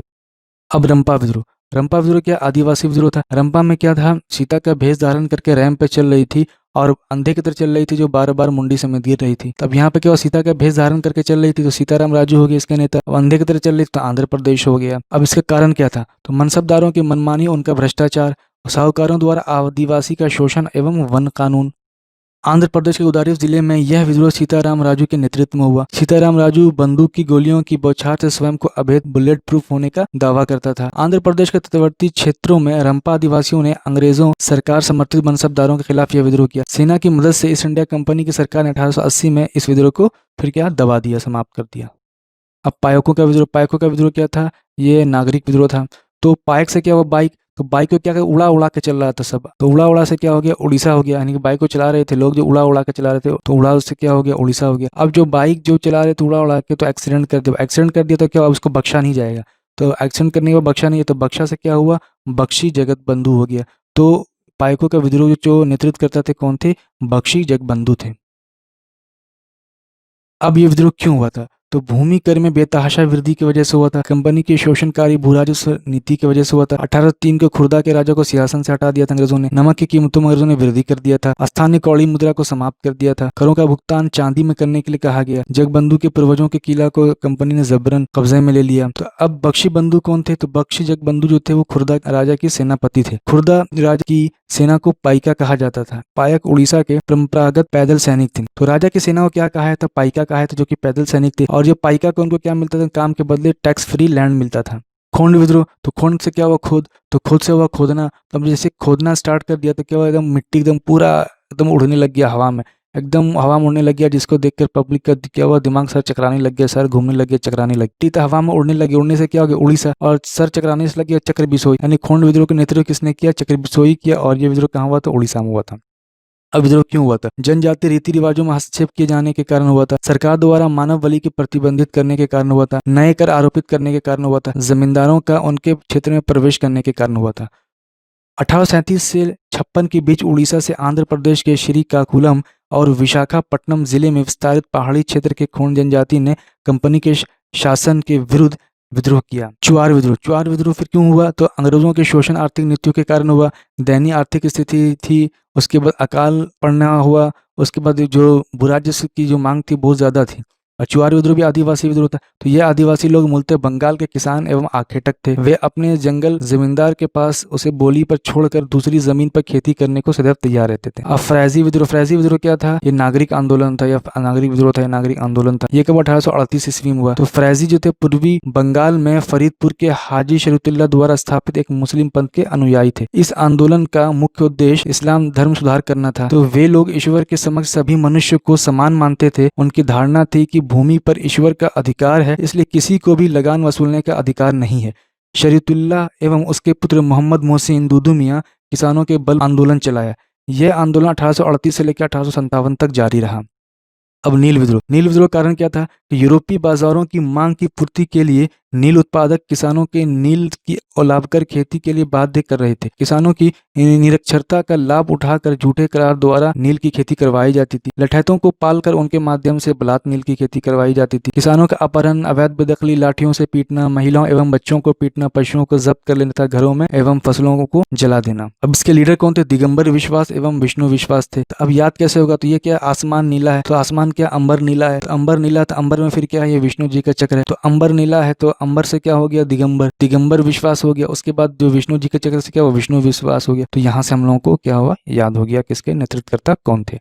अब रंपा विद्रोह। रंपा विद्रोह क्या, आदिवासी विद्रोह था। रंपा में क्या था, सीता का भेष धारण करके रैम पे चल रही थी और अंधे की तरह चल रही थी, जो बार बार मुंडी समेत गिर रही थी। तब यहाँ पे क्या हुआ, सीता का भेष धारण करके चल रही थी तो सीताराम राजू हो गया इसका नेता। अब अंधे की तरह चल रही थी तो आंध्र प्रदेश हो गया। अब इसका कारण क्या था, तो मनसबदारों की मनमानी, उनका भ्रष्टाचार, साहूकारों द्वारा आदिवासी का शोषण एवं वन कानून। आंध्र प्रदेश के उदयपुर जिले में यह विद्रोह सीताराम राजू के नेतृत्व में हुआ। सीताराम राजू बंदूक की गोलियों की बौछार से स्वयं को अभेद बुलेट प्रूफ होने का दावा करता था। आंध्र प्रदेश के तटवर्ती क्षेत्रों में रंपा आदिवासियों ने अंग्रेजों सरकार समर्थित मनसबदारों के खिलाफ यह विद्रोह किया। सेना की मदद से ईस्ट इंडिया कंपनी की सरकार ने 1880 में इस विद्रोह को फिर क्या दबा दिया, समाप्त कर दिया। अब पायकों का विद्रोह। पायकों का विद्रोह क्या था, ये नागरिक विद्रोह था। तो पायक से क्या हुआ, बाइक। तो बाइक को क्या उड़ा उड़ा के चल रहा था सब, तो उड़ा उड़ा से क्या हो गया, उड़ीसा हो गया। यानी कि बाइक को चला रहे थे लोग जो उड़ा उड़ा के चला रहे थे, तो उड़ा उससे क्या हो गया, उड़ीसा हो गया। अब जो बाइक जो चला रहे थे उड़ा उड़ा के, तो एक्सीडेंट कर दिया। एक्सीडेंट कर दिया तो क्या, उसको बख्शा नहीं जाएगा। तो एक्सीडेंट करने के बाद बख्शा नहीं है, तो बख्शा से क्या हुआ, बख्शी जगतबंधु हो गया। तो पायकों का विद्रोह जो नेतृत्व करते थे कौन थे, बख्शी जगबंधु थे। अब ये विद्रोह क्यों हुआ था, तो भूमि कर में बेतहाशा वृद्धि की वजह से हुआ था। कंपनी की शोषणकारी भूराजस्व नीति की वजह से हुआ था। 1803 को खुर्दा के राजा को सिंहासन से हटा दिया था अंग्रेजों ने। नमक की कीमतों में अंग्रेजों ने वृद्धि कर दिया था। स्थानीय कौड़ी मुद्रा को समाप्त कर दिया था। करों का भुगतान चांदी में करने के लिए कहा गया। जगबंधु के पूर्वजों के किला को कंपनी ने जबरन कब्जे में ले लिया। तो अब बख्शी बंधु कौन थे, तो बख्शी जगबंधु जो थे वो खुर्दा राजा के सेनापति थे। खुर्दा राजा की सेना को पाइका कहा जाता था। पायक उड़ीसा के परंपरागत पैदल सैनिक थे। तो राजा की सेना को क्या कहा है, तो पाइका कहा है, तो जो कि पैदल सैनिक थे। और जो पाइका को उनको क्या मिलता था, काम के बदले टैक्स फ्री लैंड मिलता था। खोंड विद्रोह। तो खोंड से क्या हुआ, खोद। तो खोद से हुआ खोदना। तो अब जैसे खोदना स्टार्ट कर दिया तो क्या हुआ, एकदम मिट्टी एकदम पूरा एकदम उड़ने लग गया हवा में, एकदम हवा में उड़ने लग गया, जिसको देखकर पब्लिक का क्या हुआ, दिमाग सर चकराने लग गया, सर घूमने लग गया, चकराने लग गई। तो हवा में उड़ने लगी। उड़ने से क्या हो गया, उड़ीसा। और सर चकराने से लग गया चक्र बिसोई। यानी खोंड विद्रोह का नेतृत्व किसने किया, चक्र बिसोई किया। और ये विद्रोह कहाँ हुआ, तो उड़ीसा में हुआ था। अब विद्रोह क्यों हुआ था, जनजातीय रीति रिवाजों में हस्तक्षेप किए जाने के कारण हुआ था। सरकार द्वारा मानव बलि के प्रतिबंधित करने के कारण हुआ था। नए कर आरोपित करने के कारण हुआ था। जमींदारों का उनके क्षेत्र में प्रवेश करने के कारण हुआ था। 1837 से 56 के बीच उड़ीसा से आंध्र प्रदेश के श्रीकाकुलम और विशाखापट्टनम जिले में विस्तारित पहाड़ी क्षेत्र के खोंड जनजाति ने कंपनी के शासन के विरुद्ध विद्रोह किया। चुआर विद्रोह। चुआर विद्रोह फिर क्यों हुआ, तो अंग्रेजों के शोषण आर्थिक नीतियों के कारण हुआ। दयनीय आर्थिक स्थिति थी, उसके बाद अकाल पड़ना हुआ, उसके बाद जो भूराजस्व की जो मांग थी बहुत ज्यादा थी। और चुआर विद्रोह भी आदिवासी विद्रोह था। तो ये आदिवासी लोग मूलतः बंगाल के किसान एवं आखेटक थे। वे अपने जंगल जमींदार के पास उसे बोली पर छोड़कर दूसरी जमीन पर खेती करने को सदैव तैयार रहते थे। अब फ्रैजी विद्रोह। फ्रैजी विद्रोह क्या था, ये नागरिक आंदोलन था, या नागरिक विद्रोह था, या नागरिक आंदोलन था। ये कब 1838 ईस्वी में हुआ। तो फ्रैजी जो थे पूर्वी बंगाल में फरीदपुर के हाजी शरीफुल्लाह द्वारा स्थापित एक मुस्लिम पंथ के अनुयायी थे। इस आंदोलन का मुख्य उद्देश्य इस्लाम धर्म सुधार करना था। तो वे लोग ईश्वर के समक्ष सभी मनुष्य को समान मानते थे। उनकी धारणा थी कि भूमि पर ईश्वर का अधिकार है, इसलिए किसी को भी लगान वसूलने का अधिकार नहीं है। शरीयतुल्लाह एवं उसके पुत्र मोहम्मद मोहसिन दूदू मियाँ किसानों के बल आंदोलन चलाया। यह आंदोलन 1838 से लेकर 1857 तक जारी रहा। अब नील विद्रोह का कारण क्या था कि यूरोपीय बाजारों की मांग की पूर्ति के लिए नील उत्पादक किसानों के नील की लाभकर खेती के लिए बाध्य कर रहे थे। किसानों की निरक्षरता का लाभ उठाकर झूठे करार द्वारा नील की खेती करवाई जाती थी। लठैतों को पालकर उनके माध्यम से बलात् नील की खेती करवाई जाती थी। किसानों का अपहरण, अवैध बेदखली, लाठियों से पीटना, महिलाओं एवं बच्चों को पीटना, पशुओं को जब्त कर लेना तथा घरों में एवं फसलों को जला देना। अब इसके लीडर कौन थे? दिगंबर विश्वास एवं विष्णु विश्वास थे। तो अब याद कैसे होगा? तो ये क्या, आसमान नीला है तो आसमान क्या, अंबर नीला है, तो अंबर नीला, तो अंबर में फिर क्या है? ये विष्णु जी का चक्र है। तो अंबर नीला है तो अंबर से क्या हो गया? दिगंबर, दिगंबर विश्वास हो गया। उसके बाद जो विष्णु जी के चक्र से क्या हुआ? विष्णु विश्वास हो गया। तो यहाँ से हम लोगों को क्या हुआ? याद हो गया किसके नेतृत्वकर्ता कौन थे।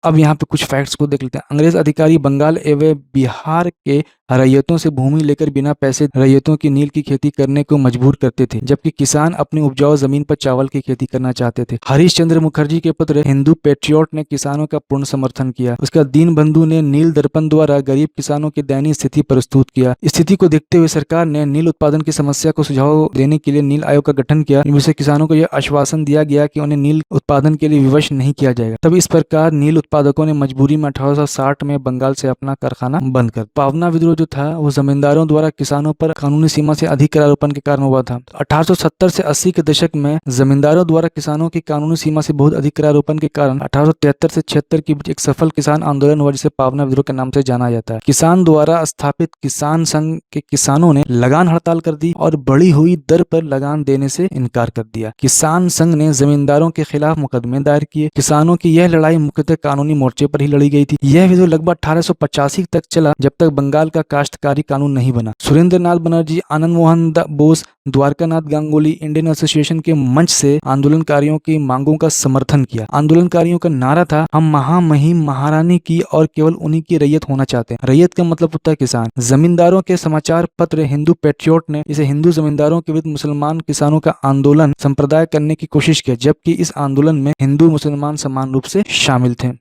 अब यहाँ पे कुछ फैक्ट्स को देख लेते हैं। अंग्रेज अधिकारी बंगाल एवं बिहार के रैयतों से भूमि लेकर बिना पैसे रैयतों की नील की खेती करने को मजबूर करते थे, जबकि किसान अपनी उपजाऊ जमीन पर चावल की खेती करना चाहते थे। हरीश चंद्र मुखर्जी के पुत्र हिंदू पेट्रियोट ने किसानों का पूर्ण समर्थन किया। उसके बाद दीनबंधु ने नील दर्पण द्वारा गरीब किसानों की दयनीय स्थिति प्रस्तुत किया। स्थिति को देखते हुए सरकार ने नील उत्पादन की समस्या को सुझाव देने के लिए नील आयोग का गठन किया, जिससे किसानों को यह आश्वासन दिया गया कि उन्हें नील उत्पादन के लिए विवश नहीं किया जाएगा। तब इस प्रकार नील उत्पादकों ने मजबूरी में 1860 में बंगाल से अपना कारखाना बंद कर। पावना विद्रोह जो था वो जमींदारों द्वारा किसानों पर कानूनी सीमा से अधिक करारोपण के कारण हुआ था। 1870 से 80 के दशक में जमींदारों द्वारा किसानों की कानूनी सीमा से बहुत अधिक करारोपण के कारण 1873 से 76 के बीच एक सफल किसान आंदोलन हुआ, जिसे पावना विद्रोह के नाम से जाना जाता है। किसान द्वारा स्थापित किसान संघ के किसानों ने लगान हड़ताल कर दी और बढ़ी हुई दर पर लगान देने से इनकार कर दिया। किसान संघ ने जमींदारों के खिलाफ मुकदमे दायर किए। किसानों की यह लड़ाई मुख्यतः कानूनी मोर्चे पर ही लड़ी गई थी। यह विद्रोह लगभग 1885 तक चला, जब तक बंगाल का काश्तकारी कानून नहीं बना। सुरेंद्र नाथ बनर्जी, आनंद मोहन बोस, द्वारकानाथ गांगुली इंडियन एसोसिएशन के मंच से आंदोलनकारियों की मांगों का समर्थन किया। आंदोलनकारियों का नारा था, हम महामहिम महारानी की और केवल उन्हीं की रैयत होना चाहते हैं। रैयत का मतलब होता है किसान। जमींदारों के समाचार पत्र हिंदू पेट्रियोट ने इसे हिंदू जमींदारों के विरुद्ध मुसलमान किसानों का आंदोलन संप्रदाय करने की कोशिश की, जबकि इस आंदोलन में हिंदू मुसलमान समान रूप से शामिल थे।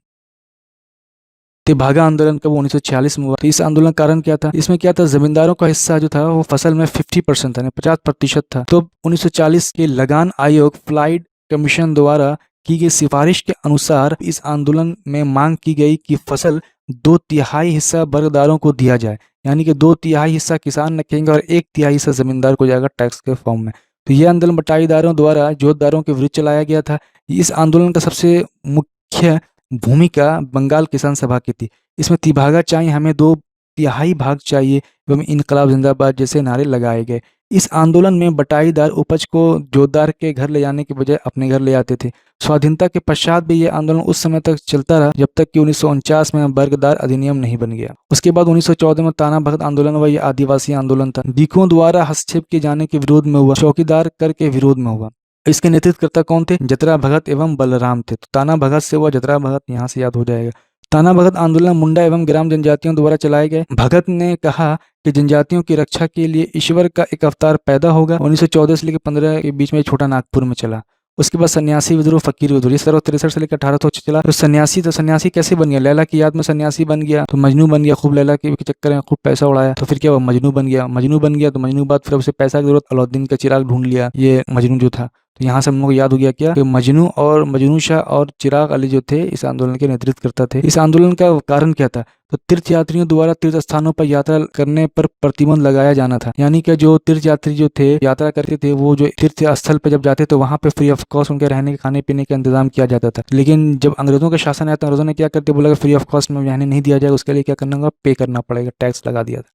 तेभागा आंदोलन कब? 1946 में हुआ। तो इस आंदोलन का कारण क्या था? इसमें क्या था? जमींदारों का हिस्सा जो था वो फसल में 50% था, 50% था। तो 1940 के लगान आयोग फ्लाइट कमीशन द्वारा की गई सिफारिश के अनुसार इस आंदोलन में मांग की गई कि फसल 2/3 हिस्सा वर्गदारों को दिया जाए, यानी कि 2/3 हिस्सा किसान रखेंगे और 1/3 हिस्सा जमींदार को जाएगा टैक्स के फॉर्म में। तो यह आंदोलन बटाईदारों द्वारा जोतदारों के विरुद्ध चलाया गया था। इस आंदोलन का सबसे मुख्य भूमिका बंगाल किसान सभा की थी। इसमें तिभागा चाहिए, हमें 2/3 भाग चाहिए एवं इनकलाब जिंदाबाद जैसे नारे लगाए गए। इस आंदोलन में बटाईदार उपज को जोतदार के घर ले जाने के बजाय अपने घर ले आते थे। स्वाधीनता के पश्चात भी यह आंदोलन उस समय तक चलता रहा, जब तक कि 1949 में वर्गदार अधिनियम नहीं बन गया। उसके बाद 1914 में ताना भगत आंदोलन हुआ। यह आदिवासी आंदोलन था। दीकों द्वारा हस्तक्षेप किए जाने के विरोध में हुआ, चौकीदार कर के विरोध में हुआ। इसके नेतृत्वकर्ता कौन थे? जतरा भगत एवं बलराम थे। तो ताना भगत से हुआ, जतरा भगत यहाँ से याद हो जाएगा। ताना भगत आंदोलन मुंडा एवं ग्राम जनजातियों द्वारा चलाए गए। भगत ने कहा कि जनजातियों की रक्षा के लिए ईश्वर का एक अवतार पैदा होगा। 1914 से लेकर 15 के बीच में छोटा नागपुर में चला। उसके बाद सन्यासी विद्रोह, फकीर विद्रोह, 1763 से लेकर 1800 चला। तो सन्यासी कैसे बन गया? लैला की याद में सन्यासी बन गया, तो मजनू बन गया। खूब लैला के चक्कर में खूब पैसा उड़ाया, तो फिर क्या हुआ? मजनू बन गया। तो मजनू बाद फिर उसे पैसा की जरूरत, अलाउद्दीन का चिराग ढूंढ लिया ये मजनू जो था। तो यहाँ से हम लोग को याद हो गया क्या कि मजनू और मजनू शाह और चिराग अली जो थे इस आंदोलन के नेतृत्व करता थे। इस आंदोलन का कारण क्या था? तो तीर्थयात्रियों द्वारा तीर्थ स्थानों पर यात्रा करने पर प्रतिबंध लगाया जाना था, यानी कि जो तीर्थयात्री जो थे यात्रा करते थे वो जो तीर्थ स्थल पर जब जाते तो वहाँ पे फ्री ऑफ कॉस्ट उनके रहने के खाने पीने का इंतजाम किया जाता था। लेकिन जब अंग्रेजों का शासन आया तो अंग्रेजों ने क्या करते, बोला फ्री ऑफ कॉस्ट में रहने नहीं दिया जाएगा, उसके लिए क्या करना होगा? पे करना पड़ेगा, टैक्स लगा दिया था।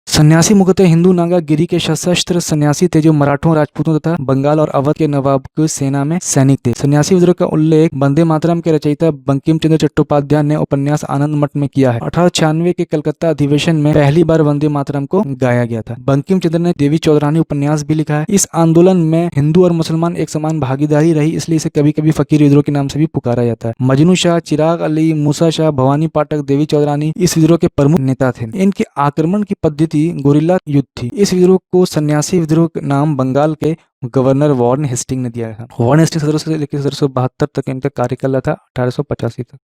सन्यासी मुख्यतः हिंदू नागा गिरी के सशस्त्र सन्यासी थे, जो मराठों, राजपूतों तथा बंगाल और अवध के नवाब की सेना में सैनिक थे। सन्यासी विद्रोह का उल्लेख वंदे मातरम के रचयिता बंकिम चंद्र चट्टोपाध्याय ने उपन्यास आनंद मठ में किया है। 1896 के कलकत्ता अधिवेशन में पहली बार वंदे मातरम को गाया गया था। बंकिम चंद्र ने देवी चौधरानी उपन्यास भी लिखा है। इस आंदोलन में हिंदू और मुसलमान एक समान भागीदारी रही, इसलिए इसे कभी कभी फकीर विद्रोह के नाम से भी पुकारा जाता है। मजनू शाह, चिराग अली, मूसा शाह, भवानी पाठक, देवी चौधरानी इस विद्रोह के प्रमुख नेता थे। इनके आक्रमण की पद्धति गोरिल्ला युद्ध थी। इस विद्रोह को सन्यासी विद्रोह नाम बंगाल के गवर्नर वॉरेन हेस्टिंग ने दिया था। वॉरेन हेस्टिंग 1700 से लेकर 1772 तक इनका कार्यकाल था, 1885 तक।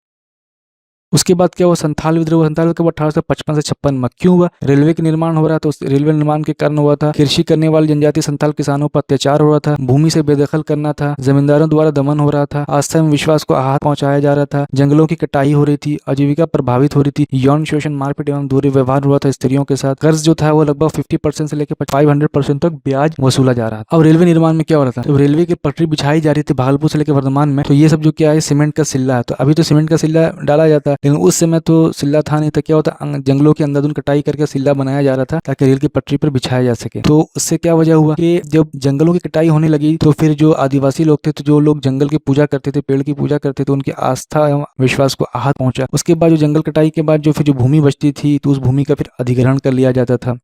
उसके बाद क्या हुआ, संथाल विद्रोह। संथाल विद्रोह 1855 से 56 में क्यों हुआ? रेलवे के निर्माण हो रहा था, उस रेलवे निर्माण के कारण हुआ था। कृषि करने वाले जनजातीय संथाल किसानों पर अत्याचार हो रहा था, भूमि से बेदखल करना था, जमींदारों द्वारा दमन हो रहा था, आस्था में विश्वास को आहत पहुंचाया जा रहा था, जंगलों की कटाई हो रही थी, आजीविका प्रभावित हो रही थी, यौन शोषण, मारपीट एवं दुर्व्यवहार हुआ था स्त्रियों के साथ। कर्ज जो था वो लगभग 50% से लेकर 500% तक ब्याज वसूला जा रहा था। अब रेलवे निर्माण में क्या हो रहा था, तो रेलवे की पटरी बिछाई जा रही थी भागलपुर से लेकर वर्धमान में, तो ये सब जो क्या है, सीमेंट का सिल्ला है। तो अभी तो सीमेंट का सिल्ला डाला जाता है, लेकिन उस समय तो सिल्ला था नहीं, तो क्या होता, जंगलों के अंधाधुंध कटाई करके सिल्ला बनाया जा रहा था ताकि रेल की पटरी पर बिछाया जा सके। तो उससे क्या वजह हुआ कि जब जंगलों की कटाई होने लगी तो फिर जो आदिवासी लोग थे, तो जो लोग जंगल की पूजा करते थे, पेड़ की पूजा करते थे, उनकी आस्था एवं विश्वास को आहत पहुंचा। उसके बाद जो जंगल कटाई के बाद जो फिर जो भूमि बचती थी, तो उस भूमि का फिर अधिग्रहण कर लिया जाता था।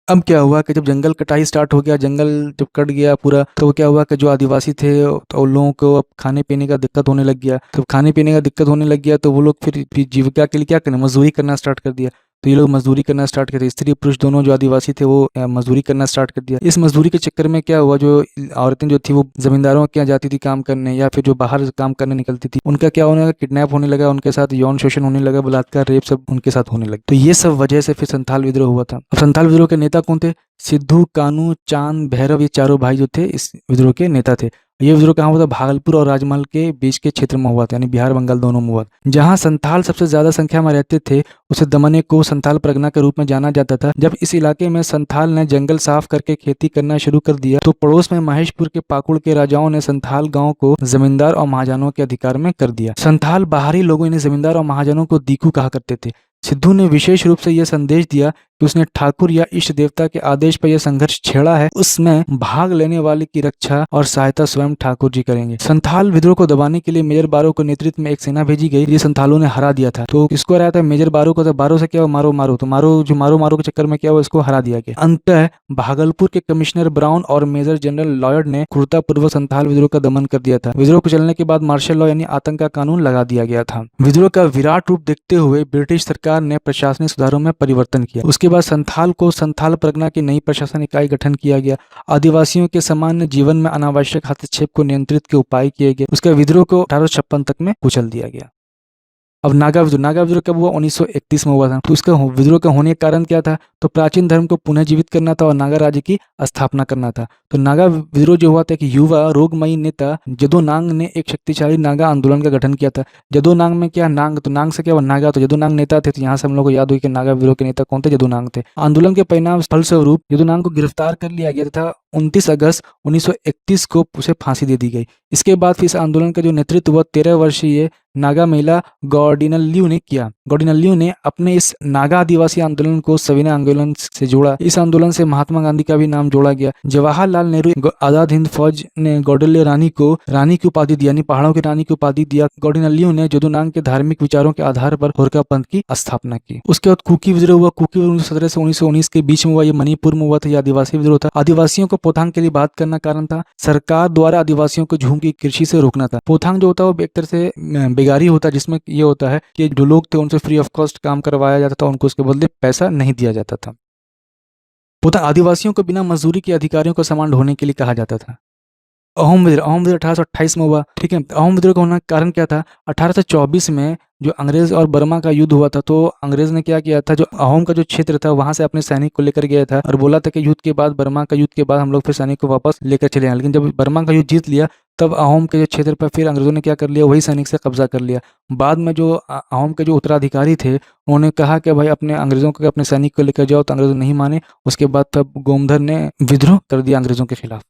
अब क्या हुआ कि जब जंगल कटाई स्टार्ट हो गया, जंगल जब कट गया पूरा, तो क्या हुआ कि जो आदिवासी थे तो उन लोगों को अब खाने पीने का दिक्कत होने लग गया। तो खाने पीने का दिक्कत होने लग गया तो वो लोग फिर जीविका के लिए क्या करना, मजदूरी करना स्टार्ट कर दिया। तो ये लोग मजदूरी करना स्टार्ट कर दिया, स्त्री पुरुष दोनों जो आदिवासी थे वो मजदूरी करना स्टार्ट कर दिया। इस मजदूरी के चक्कर में क्या हुआ, जो औरतें जो थी वो जमींदारों के यहाँ जाती थी काम करने, या फिर जो बाहर काम करने निकलती थी, उनका क्या होने लगा, किडनैप होने लगा, उनके साथ यौन शोषण होने लगा, बलात्कार, रेप सब उनके साथ होने लगा। तो ये सब वजह से फिर संथाल विद्रोह हुआ था। अब संथाल विद्रोह के नेता कौन थे? सिद्धू, कानू, चांद, भैरव, ये चारों भाई जो थे इस विद्रोह के नेता थे। ये विद्रोह कहाँ हुआ था? भागलपुर और राजमहल के बीच के क्षेत्र में हुआ था, यानी बिहार बंगाल दोनों में हुआ था। जहाँ संथाल सबसे ज्यादा संख्या में रहते थे, उसे दमने को संथाल परगना के रूप में जाना जाता था। जब इस इलाके में संथाल ने जंगल साफ करके खेती करना शुरू कर दिया, तो पड़ोस में महेशपुर के पाकुड़ के राजाओं ने संथाल गांव को जमींदार और महाजनों के अधिकार में कर दिया। संथाल बाहरी लोगों ने जमींदार और महाजनों को दीकू कहा करते थे। सिद्धू ने विशेष रूप से यह संदेश दिया कि उसने ठाकुर या इष्ट देवता के आदेश पर यह संघर्ष छेड़ा है, उसमें भाग लेने वाले की रक्षा और सहायता स्वयं ठाकुर जी करेंगे। संथाल विद्रोह को दबाने के लिए मेजर बारो के नेतृत्व में एक सेना भेजी गई, ये संथालों ने हरा दिया था। तो किसको हराया था? मेजर बारो को। तो बारो से क्या हुआ, मारो मारो, तो मारो मारो के चक्कर में क्या हुआ, इसको हरा दिया गया। अंततः भागलपुर के कमिश्नर ब्राउन और मेजर जनरल लॉयड ने क्रूरतापूर्वक संथाल विद्रोह का दमन कर दिया था। विद्रोह को चलने के बाद मार्शल लॉ यानी आतंक का कानून लगा दिया गया था। विद्रोह का विराट रूप देखते हुए ब्रिटिश सरकार ने प्रशासनिक सुधारों में परिवर्तन किया। उसके बाद संथाल को संथाल परगना की नई प्रशासन इकाई गठन किया गया। आदिवासियों के सामान्य जीवन में अनावश्यक हस्तक्षेप को नियंत्रित के उपाय किए गए। उसके विद्रोह को 1856 तक में कुचल दिया गया। अब नागा विद्रोह कब हुआ? 1931 में हुआ था। तो उसका विद्रोह का होने का कारण क्या था? तो प्राचीन धर्म को पुनः जीवित करना था और नागा राज्य की स्थापना करना था। तो नागा विद्रोह जो हुआ था कि युवा रोगमयी नेता जदोनांग ने एक शक्तिशाली नागा आंदोलन का गठन किया था। जदोनांग में क्या, नांग, तो नांग से क्या हुआ, नागा, तो जदोनांग नेता थे। तो यहाँ से हम लोग को याद हुई कि नागा विद्रोह के नेता कौन थे? जदोनांग थे। आंदोलन के परिणाम फलस्वरूप जदोनांग को गिरफ्तार कर लिया गया तथा 29 अगस्त 1931 को उसे फांसी दे दी गई। इसके बाद फिर इस आंदोलन का जो नेतृत्व हुआ 13 वर्षीय नागा महिला गौडिनल्यू ने किया। गौडिनल्यू ने अपने इस नागा आदिवासी आंदोलन को सविनय आंदोलन से जोड़ा। इस आंदोलन से महात्मा गांधी का भी नाम जोड़ा गया। जवाहरलाल नेहरू आजाद हिंद फौज ने गौडल्य रानी को रानी की उपाधि दी, यानी पहाड़ों की रानी की उपाधि दिया। गौडिनल्यू ने जदुनांग के धार्मिक विचारों के आधार पर होरका पंथ की स्थापना की। उसके बाद कुकी विद्रोह हुआ। कुकी 1917 से 1919 के बीच में हुआ। ये मणिपुर में हुआ था। यह आदिवासी विद्रोह था। आदिवासियों को पोथांग के लिए बात करना कारण था। सरकार द्वारा आदिवासियों को झूम की कृषि से रोकना था। पोथांग जो होता है वो एक तरह से बेगारी होता है, जिसमें ये होता है कि जो लोग थे उनसे फ्री ऑफ कॉस्ट काम करवाया जाता था, उनको उसके बदले पैसा नहीं दिया जाता था। पोथांग आदिवासियों को बिना मजदूरी के अधिकारियों को समान ढोने के लिए कहा जाता था। अहोम विद्रोह 1828 में हुआ। ठीक है, अहोम विद्रोह का होने का कारण क्या था? 1824 में जो अंग्रेज और बर्मा का युद्ध हुआ था, तो अंग्रेज ने क्या किया था, जो अहोम का जो क्षेत्र था वहां से अपने सैनिक को लेकर गया था और बोला था कि युद्ध के बाद, बर्मा का युद्ध के बाद हम लोग फिर सैनिक को वापस लेकर चले आए। लेकिन जब बर्मा का युद्ध जीत लिया तब अहोम के जो क्षेत्र पर फिर अंग्रेजों ने क्या कर लिया, वही सैनिक से कब्जा कर लिया। बाद में जो अहोम के जो उत्तराधिकारी थे उन्होंने कहा कि भाई अपने अंग्रेजों को अपने सैनिक को लेकर जाओ, तो अंग्रेजों नहीं माने। उसके बाद तब गोमधर ने विद्रोह कर दिया अंग्रेजों के खिलाफ।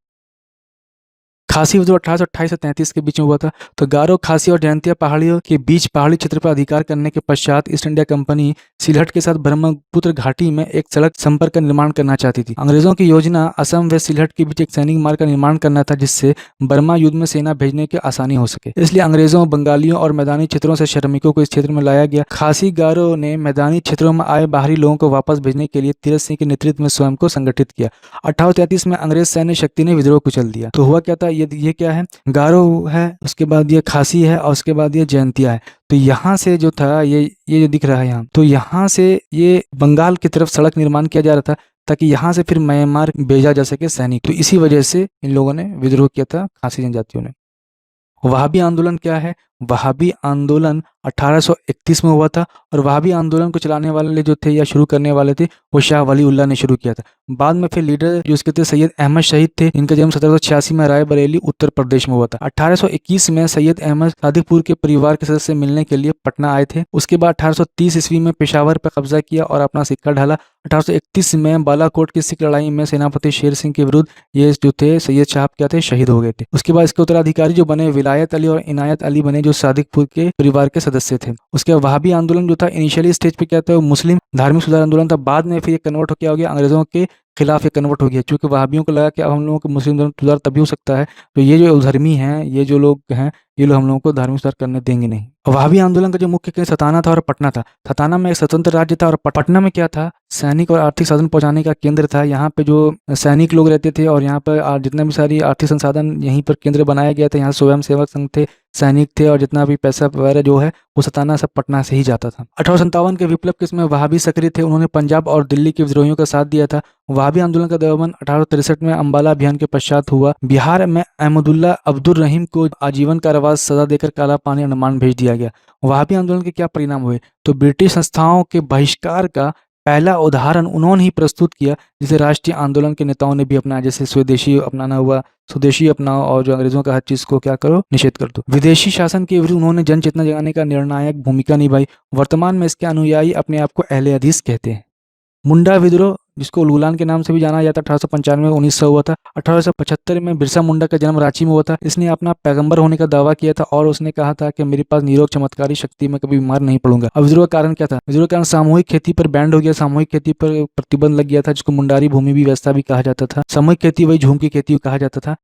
खासी विद्रोह 1828 से 33 के बीच में हुआ था। तो गारो, खासी और जयंतिया पहाड़ियों के बीच पहाड़ी क्षेत्र पर अधिकार करने के पश्चात ईस्ट इंडिया कंपनी सिलहट के साथ ब्रह्मपुत्र घाटी में एक सड़क संपर्क का निर्माण करना चाहती थी। अंग्रेजों की योजना असम व सिलहट के बीच एक सैनिक मार्ग का निर्माण करना था, जिससे बर्मा युद्ध में सेना भेजने की आसानी हो सके। इसलिए अंग्रेजों, बंगालियों और मैदानी क्षेत्रों से श्रमिकों को इस क्षेत्र में लाया गया। खासी गारो ने मैदानी क्षेत्रों में आए बाहरी लोगों को वापस भेजने के लिए तीरथ सिंह के नेतृत्व में स्वयं को संगठित किया। 1833 में अंग्रेज सैन्य शक्ति ने विद्रोह कुचल दिया। तो हुआ क्या था, ये क्या है, गारो है, उसके बाद ये खासी है और उसके बाद ये जयंतिया है। तो यहाँ से जो था ये जो दिख रहा है यहाँ, तो यहाँ से ये बंगाल की तरफ सड़क निर्माण किया जा रहा था ताकि यहाँ से फिर म्यांमार भेजा जा सके सैनिक। तो इसी वजह से इन लोगों ने विद्रोह किया था, खासी जनजातियों ने। वहाबी आंदोलन क्या है? वहाबी आंदोलन 1831 में हुआ था और वहाबी आंदोलन को चलाने वाले जो थे या शुरू करने वाले थे वो शाह वलीउल्लाह ने शुरू किया था। बाद में फिर लीडर जो इसके थे सैयद अहमद शहीद थे, इनका जन्म 1786 में रायबरेली उत्तर प्रदेश में हुआ था। 1821 में सैयद अहमद सादिकपुर के परिवार के सदस्य मिलने के लिए पटना आए थे। उसके बाद 1830 ईस्वी में पेशावर पर कब्जा किया और अपना सिक्का ढाला। 1831 में बालाकोट की सिख लड़ाई में सेनापति शेर सिंह के विरुद्ध ये जो थे सैयद साहब क्या थे, शहीद हो गए थे। उसके बाद इसके उत्तराधिकारी जो बने विलायत अली और इनायत अली बने, जो सादिकपुर के परिवार के सदस्य थे। उसके बाद वहाबी आंदोलन जो था इनिशियली स्टेज पे क्या था, वो मुस्लिम धार्मिक सुधार आंदोलन था। बाद में फिर ये कन्वर्ट हो गया अंग्रेजों के खिलाफ ये कन्वर्ट हो गया, क्योंकि वहाबियों को लगा कि अब हम लोगों को मुस्लिम धर्म सुधार तभी हो सकता है तो ये जो धर्मी हैं, ये जो लोग हैं, ये लोग हम लोगों को धार्मिक सुधार करने देंगे नहीं। वहाबी आंदोलन का जो मुख्य केंद्र सताना था और पटना था। सताना में एक स्वतंत्र राज्य था और पटना में क्या था, सैनिक और आर्थिक साधन पहुंचाने का केंद्र था। यहाँ पे जो सैनिक लोग रहते थे और यहाँ पर जितने भी सारी आर्थिक संसाधन यहीं पर केंद्र बनाया गया था। यहाँ स्वयं सेवक संघ थे, सैनिक थे और जितना भी पैसा वगैरह जो है वो सताना सब पटना से ही जाता था। 1857 के विप्लव के समय वहाबी सक्रिय थे। उन्होंने पंजाब और दिल्ली के विद्रोहियों का साथ दिया था। वहाबी आंदोलन का दमन 1863 में अम्बाला अभियान के पश्चात हुआ। बिहार में अहमदुल्ला अब्दुल रहीम को आजीवन कारावास सजा देकर काला पानी अंडमान भेज दिया गया। वहाबी आंदोलन के क्या परिणाम हुए, तो ब्रिटिश संस्थाओं के बहिष्कार का पहला उदाहरण उन्होंने ही प्रस्तुत किया, जिसे राष्ट्रीय आंदोलन के नेताओं ने भी अपनाया। जैसे स्वदेशी अपनाना हुआ, स्वदेशी अपनाओ और जो अंग्रेजों का हर चीज को क्या करो, निषेध कर दो। विदेशी शासन के विरुद्ध उन्होंने जन चेतना जगाने का निर्णायक भूमिका निभाई। वर्तमान में इसके अनुयायी अपने आप को अहले हदीस कहते हैं। मुंडा विद्रोह, जिसको उलगुलान के नाम से भी जाना जाता, 1895 में 1900 हुआ था। 1875 में बिरसा मुंडा का जन्म रांची में हुआ था। इसने अपना पैगंबर होने का दावा किया था और उसने कहा था कि मेरे पास निरोग चमत्कारी शक्ति, मैं कभी बीमार नहीं पड़ूंगा। अब विद्रोह का कारण क्या था, विद्रोह का कारण सामूहिक खेती पर बैंड हो गया, सामूहिक खेती पर प्रतिबंध लग गया था, जिसको मुंडारी भूमि भी वैसा भी कहा जाता था। सामूहिक खेती वही झूम की खेती कहा जाता था।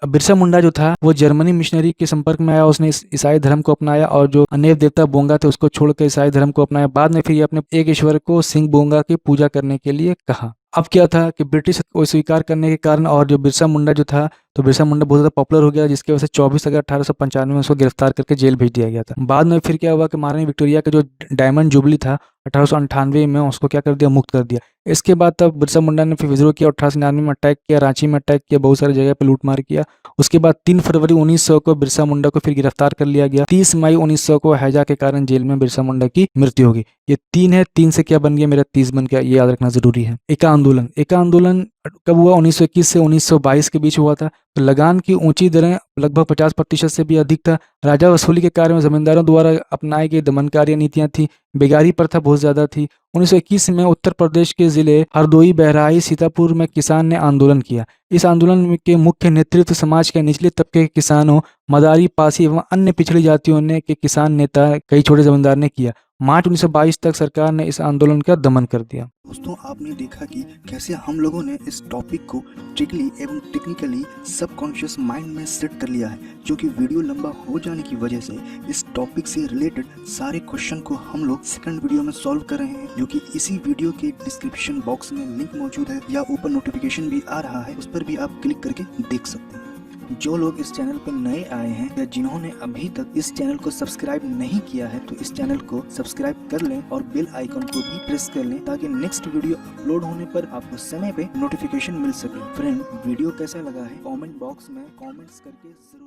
बिरसा मुंडा जो था वो जर्मनी मिशनरी के संपर्क में आया, उसने ईसाई धर्म को अपनाया और जो अन्य देवता बोंगा थे उसको छोड़कर ईसाई धर्म को अपनाया। बाद में फिर ये अपने एक ईश्वर को सिंह बोंगा की पूजा करने के लिए कहा। अब क्या था कि ब्रिटिश को स्वीकार करने के कारण और जो बिरसा मुंडा जो था, तो बिरसा मुंडा बहुत ज़्यादा पॉपुलर हो गया, जिसकी वजह से 24 अगस्त 1895 में उसको गिरफ्तार करके जेल भेज दिया गया था। बाद में फिर क्या हुआ कि महारानी विक्टोरिया का जो डायमंड जुबली था 1898 में, उसको क्या कर दिया, मुक्त कर दिया। इसके बाद तब बिरसा मुंडा ने फिर विद्रोह किया, 1899 में अटैक किया, रांची में अटैक किया, बहुत सारी जगह पे लूटमार किया। उसके बाद 3 फरवरी 1900 को बिरसा मुंडा को फिर गिरफ्तार कर लिया गया। 30 मई 1900 को हैजा के कारण जेल में बिरसा मुंडा की मृत्यु होगी। ये 3 है, 3 से क्या बन गया, मेरा 30 बन गया, ये याद रखना जरूरी है। एका आंदोलन, एका आंदोलन कब हुआ, 1921 से 1922 के बीच हुआ था। तो लगान की ऊंची दरें लगभग 50% से भी अधिक था। राजा वसूली के कार्य में जमींदारों द्वारा अपनाई गई दमनकारी नीतियां थी। बेगारी प्रथा बहुत ज्यादा थी। 1921 में उत्तर प्रदेश के जिले हरदोई, बहराइच, सीतापुर में किसान ने आंदोलन किया। इस आंदोलन के मुख्य नेतृत्व समाज के निचले तबके के किसानों, मदारी, पासी एवं अन्य पिछड़ी जातियों ने के किसान नेता, कई छोटे जमींदार ने किया। मार्च 1922 तक सरकार ने इस आंदोलन का दमन कर दिया। दोस्तों, आपने देखा कि कैसे हम लोगों ने इस टॉपिक को ट्रिकली एवं टेक्निकली सबकॉन्शियस माइंड में सेट कर लिया है, जो कि वीडियो लंबा हो जाने की वजह से इस टॉपिक से रिलेटेड सारे क्वेश्चन को हम लोग सेकंड वीडियो में सॉल्व कर रहे हैं, जो कि इसी वीडियो के डिस्क्रिप्शन बॉक्स में लिंक मौजूद है या ऊपर नोटिफिकेशन भी आ रहा है, उस पर भी आप क्लिक करके देख सकते हैं। जो लोग इस चैनल पर नए आए हैं या जिन्होंने अभी तक इस चैनल को सब्सक्राइब नहीं किया है, तो इस चैनल को सब्सक्राइब कर लें और बेल आइकन को भी प्रेस कर लें, ताकि नेक्स्ट वीडियो अपलोड होने पर आपको समय पे नोटिफिकेशन मिल सके। फ्रेंड, वीडियो कैसा लगा है कमेंट बॉक्स में कमेंट्स करके जरूर